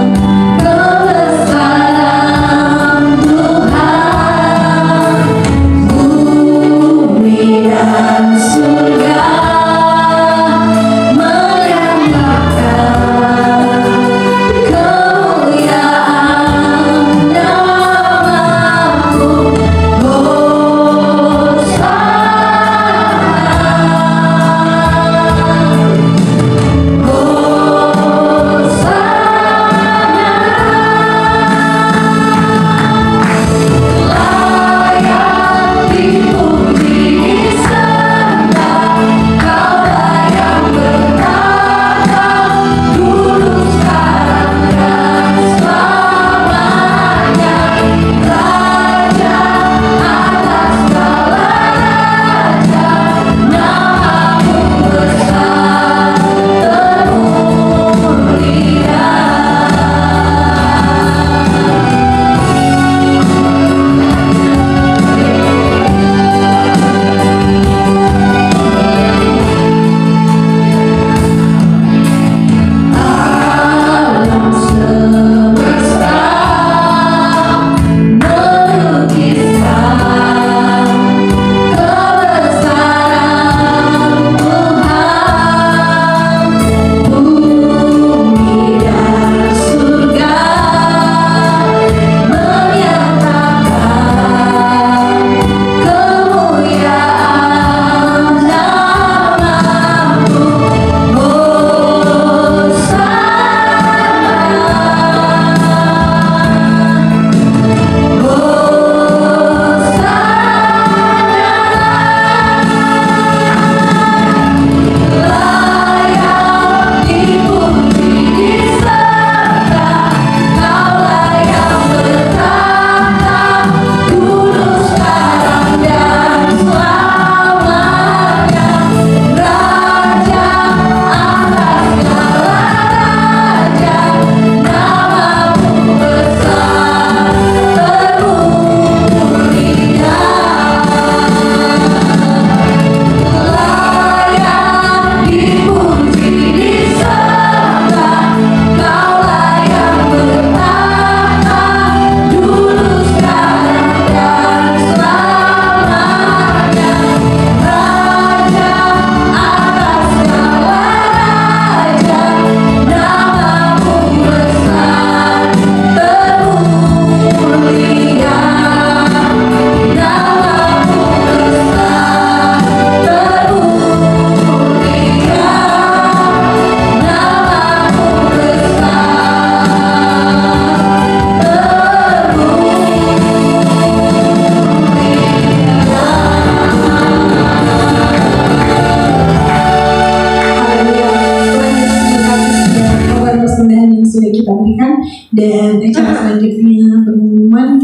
sudah kita berikan. Dan acara selanjutnya pengumuman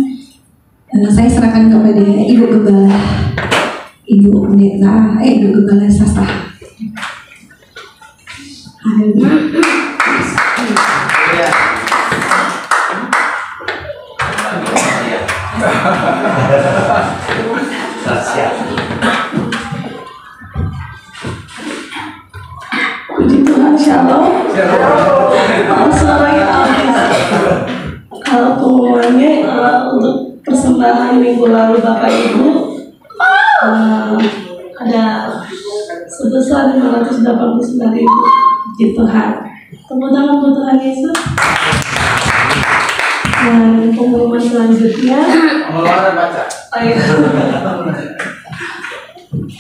saya serahkan kepada Ibu Gembala, Ibu Gembala Sasa. Puji Tuhan, Shalom. Suaranya habis. Kalau pengumumannya untuk persembahan minggu lalu Bapak Ibu ada sebesar 589.000. Puji Tuhan. Tepuk tangan untuk Tuhan Yesus. Dan pengumuman selanjutnya.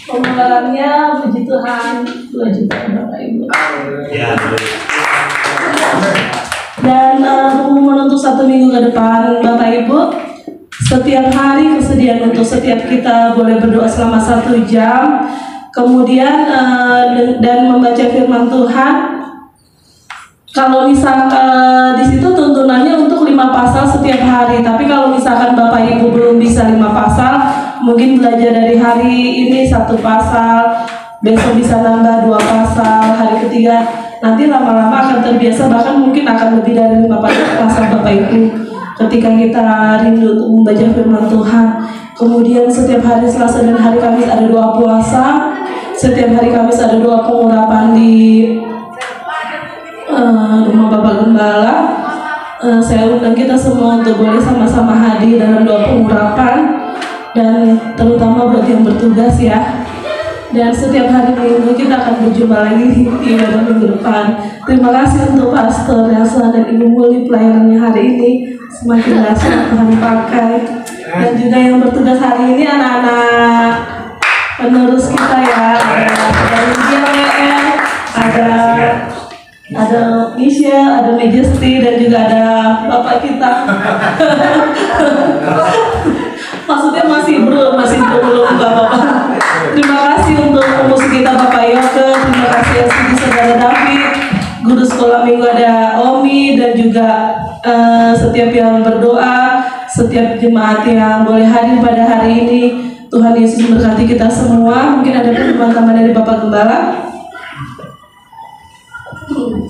Pengeluarannya puji Tuhan 2 juta Bapak Ibu. Dan pengumuman untuk 1 minggu ke depan Bapak Ibu, setiap hari kesediaan untuk setiap kita boleh berdoa selama 1 jam, kemudian dan membaca firman Tuhan. Kalau misalkan di situ tuntunannya untuk 5 pasal setiap hari, tapi kalau misalkan Bapak Ibu belum bisa 5 pasal, mungkin belajar dari hari ini 1 pasal, besok bisa nambah 2 pasal, hari ketiga nanti lama-lama akan terbiasa, bahkan mungkin akan lebih dari 5 pasal Bapak Ibu ketika kita rindu untuk membaca firman Tuhan. Kemudian setiap hari Selasa dan hari Kamis ada doa puasa, setiap hari Kamis ada doa pengurapan di rumah Bapak Gembala. Saya undang kita semua untuk boleh sama-sama hadir dalam doa pengurapan, dan terutama buat yang bertugas ya. Dan setiap hari Minggu kita akan berjumpa lagi di ibadah minggu depan. Terima kasih untuk Pastor Yasa dan Ibu Muli pelayanannya hari ini, semakin dahsyat Tuhan pakai. Dan juga yang bertugas hari ini anak-anak penerus kita ya, ada Lydia WM, ada Michelle, ada Majesty, dan juga ada Bapak kita. Maksudnya masih belum Bapak. Terima kasih untuk musik kita Bapak Yoke, terima kasih LCD Saudara David, guru sekolah minggu ada Omi, dan juga setiap yang berdoa, setiap jemaat yang boleh hadir pada hari ini. Tuhan Yesus memberkati kita semua. Mungkin ada pengumuman tambahan dari Bapak Gembala.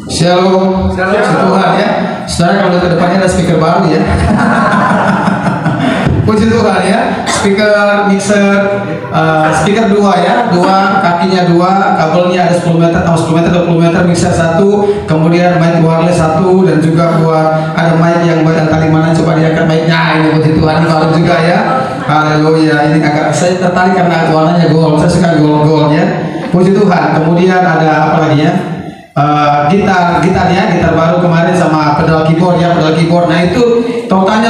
Shalom, Tuhan ya. Saudara, kalau ke depannya ada speaker baru ya. Puji Tuhan ya. Speaker mixer, speaker 2 ya, 2 kakinya 2, kabelnya ada 10 meter, tambah 10 meter, 20 meter, mixer 1, kemudian mic wireless 1, dan juga ada mic yang tali mana, coba diangkat mic-nya. Ini puji Tuhan, ini baru juga ya. Haleluya. Ini agak saya tertarik karena warnanya gold, saya suka gold ya. Puji Tuhan. Kemudian ada apa lagi ya? Gitar baru kemarin sama pedal keyboard ya, pedal keyboard. Nah itu total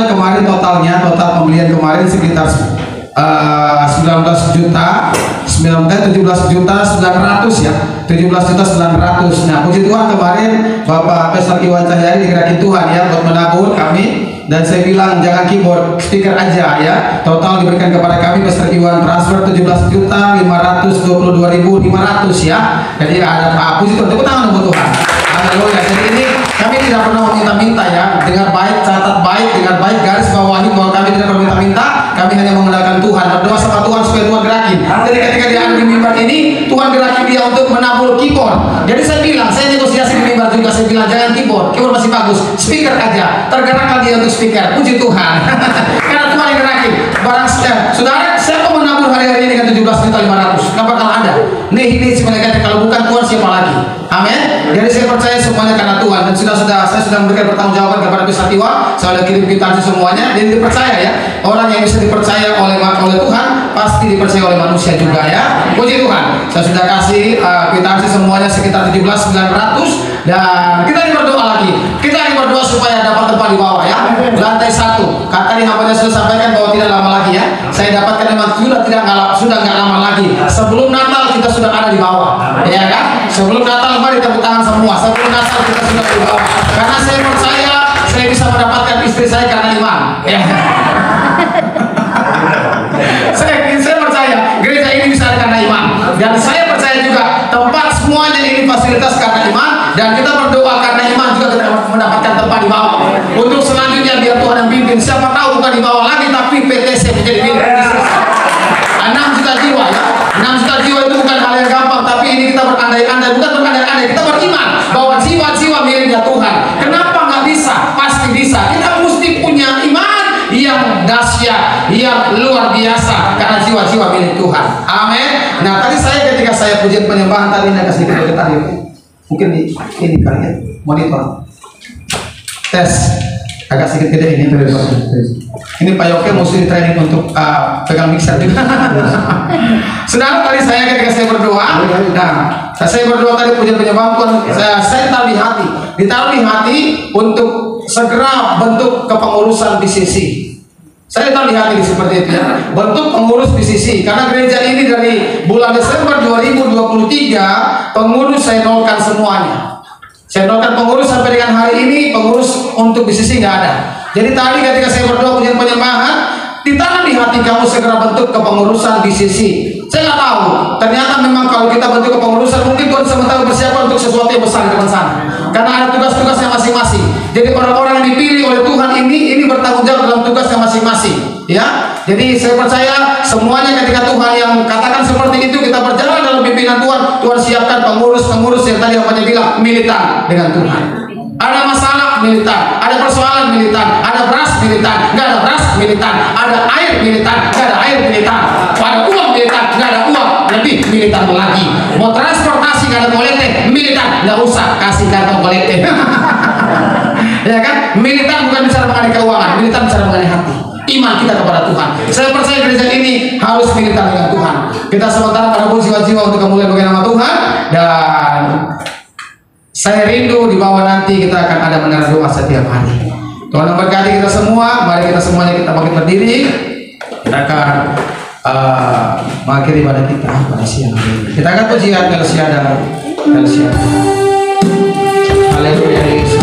pembelian kemarin sekitar 17 juta 900 ya, 17.900. Nah puji Tuhan kemarin Bapak Pastor Iwan Cahyadi dikirain Tuhan ya buat menabur kami, dan saya bilang jangan keyboard, speaker aja ya. Total diberikan kepada kami Pastor Iwan transfer 17.522.500 ya. Jadi ada puji Tuhan, tepuk tangan untuk Tuhan. Haleluya. Jadi ini kami tidak pernah meminta-minta ya. Dengar baik, catat baik, dengar baik, garis bawahi bahwa kami tidak meminta-minta. Kami hanya mengandalkan Tuhan, berdoa sama Tuhan supaya Tuhan gerakin. Jadi ketika dia ada di mimbar ini, Tuhan gerakin dia untuk menabur keyboard. Jadi saya bilang, saya negosiasi di mimbar juga, saya bilang jangan keyboard masih bagus, speaker aja. Tergerakkan dia untuk speaker. Puji Tuhan. Karena Tuhan yang gerakin. Saudara, siapa menabur hari-hari ini dengan 17.500? Gak bakal ada. Nih sebenarnya kalau bukan Tuhan siapa lagi? Amin. Jadi saya percaya semuanya karena Tuhan, dan saya sudah memberikan pertanggungjawaban kepada Pastor Iwan. Saya sudah kirim kwitansi semuanya. Jadi dipercaya ya. Orang yang bisa dipercaya oleh Tuhan pasti dipercaya oleh manusia juga ya. Puji Tuhan. Saya sudah kasih kwitansi semuanya sekitar 17.900, dan kita ini berdoa lagi. Kita ini berdoa supaya dapat tempat di bawah ya. Lantai 1. Kata di hambanya sudah sampaikan bahwa tidak lama lagi ya. Saya dapatkan memang sudah nggak lama lagi. Sebelum Natal kita sudah ada di bawah. Ya kan? Sebelum Natal mari tepuk tangan semua. Sebelum Natal kita sudah di bawah. Karena saya percaya saya bisa mendapatkan istri saya karena iman. Ya. Saya percaya gereja ini bisa karena iman, dan saya percaya juga tempat semuanya ini fasilitas karena iman, dan kita berdoa karena iman juga kita mendapatkan tempat bisa. Kita mesti punya iman yang dahsyat, yang luar biasa, karena jiwa-jiwa milik Tuhan. Amin. Nah, tadi saya ketika saya pujian penyembahan tadi saya kasih kita tadi, mungkin ini kali ya, monitor tes agak sedikit gede ini. Ini Pak Yoke mesti training untuk pegang mixer juga. Saudara, tadi saya ketika saya berdoa, nah saya berdoa tadi pujian penyembahan Tuhan, saya taruh di hati, ditaruh di hati untuk segera bentuk kepengurusan BCC. Saya tahu di hati seperti itu ya, bentuk pengurus BCC, karena gereja ini dari bulan Desember 2023 pengurus saya nolkan semuanya. Saya nolkan pengurus sampai dengan hari ini, pengurus untuk BCC nggak ada. Jadi tadi ketika saya berdoa pujian penyembahan, ditanam di hati kamu segera bentuk kepengurusan BCC. Saya nggak tahu, ternyata memang kalau kita bentuk kepengurusan mungkin Tuhan sementara bersiapkan untuk sesuatu yang besar di depan sana. Karena ada tugas-tugasnya masing-masing. Jadi orang-orang yang dipilih oleh Tuhan ini bertanggung jawab dalam tugasnya masing-masing. Ya, jadi saya percaya semuanya ketika Tuhan yang katakan seperti itu, kita berjalan dalam pimpinan Tuhan. Tuhan siapkan pengurus-pengurus yang tadi apa bilang militan dengan Tuhan. Ada masalah militan, ada persoalan militan, ada beras militan, nggak ada beras militan, ada air militan, nggak ada air militan, ada uang militan, nggak ada uang, lebih militan lagi. Mau transportasi nggak ada kolekte, militan nggak usah kasih kantong kolekte. Ya kan? Militan bukan bicara mengenai keuangan, militan bicara mengenai hati. Iman kita kepada Tuhan. Saya percaya gereja ini harus militan dengan Tuhan. Kita sementara pada jiwa-jiwa untuk kemuliaan nama Tuhan, dan saya rindu di bawah nanti kita akan ada menara doa setiap hari. Tuhan memberkati kita semua. Mari kita semuanya kita bangkit berdiri. Kita akan mengakhiri ibadah kita pada siang hari ini. Kita akan pujian El Shaddai. Haleluya Yesus.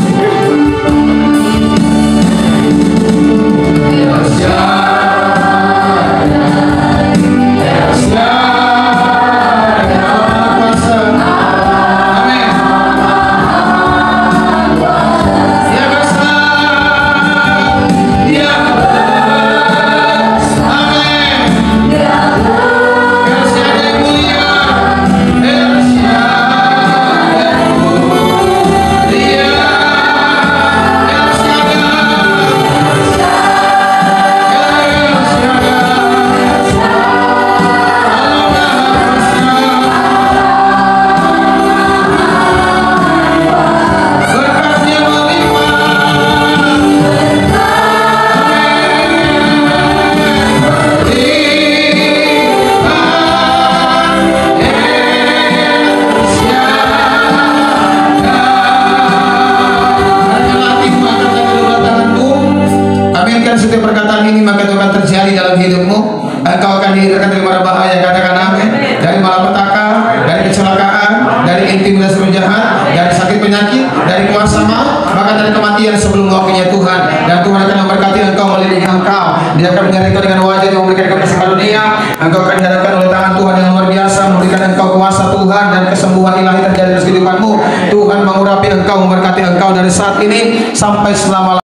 Setiap perkataan ini maka itu akan terjadi dalam hidupmu. Engkau akan dihindarkan dari mara bahaya, katakan amin. Dari malapetaka, dari kecelakaan, dari intimidasi penjahat, dari sakit penyakit, dari kuasa maut, bahkan dari kematian sebelum waktunya Tuhan. Dan Tuhan akan memberkati engkau, melindungi engkau. Dia akan menyertai engkau dengan wajah yang memberikan engkau kasih karunia. Engkau akan dihadapkan oleh tangan Tuhan yang luar biasa, memberikan engkau kuasa Tuhan dan kesembuhan ilahi terjadi dalam kehidupanmu. Tuhan mengurapi engkau, memberkati engkau dari saat ini sampai selama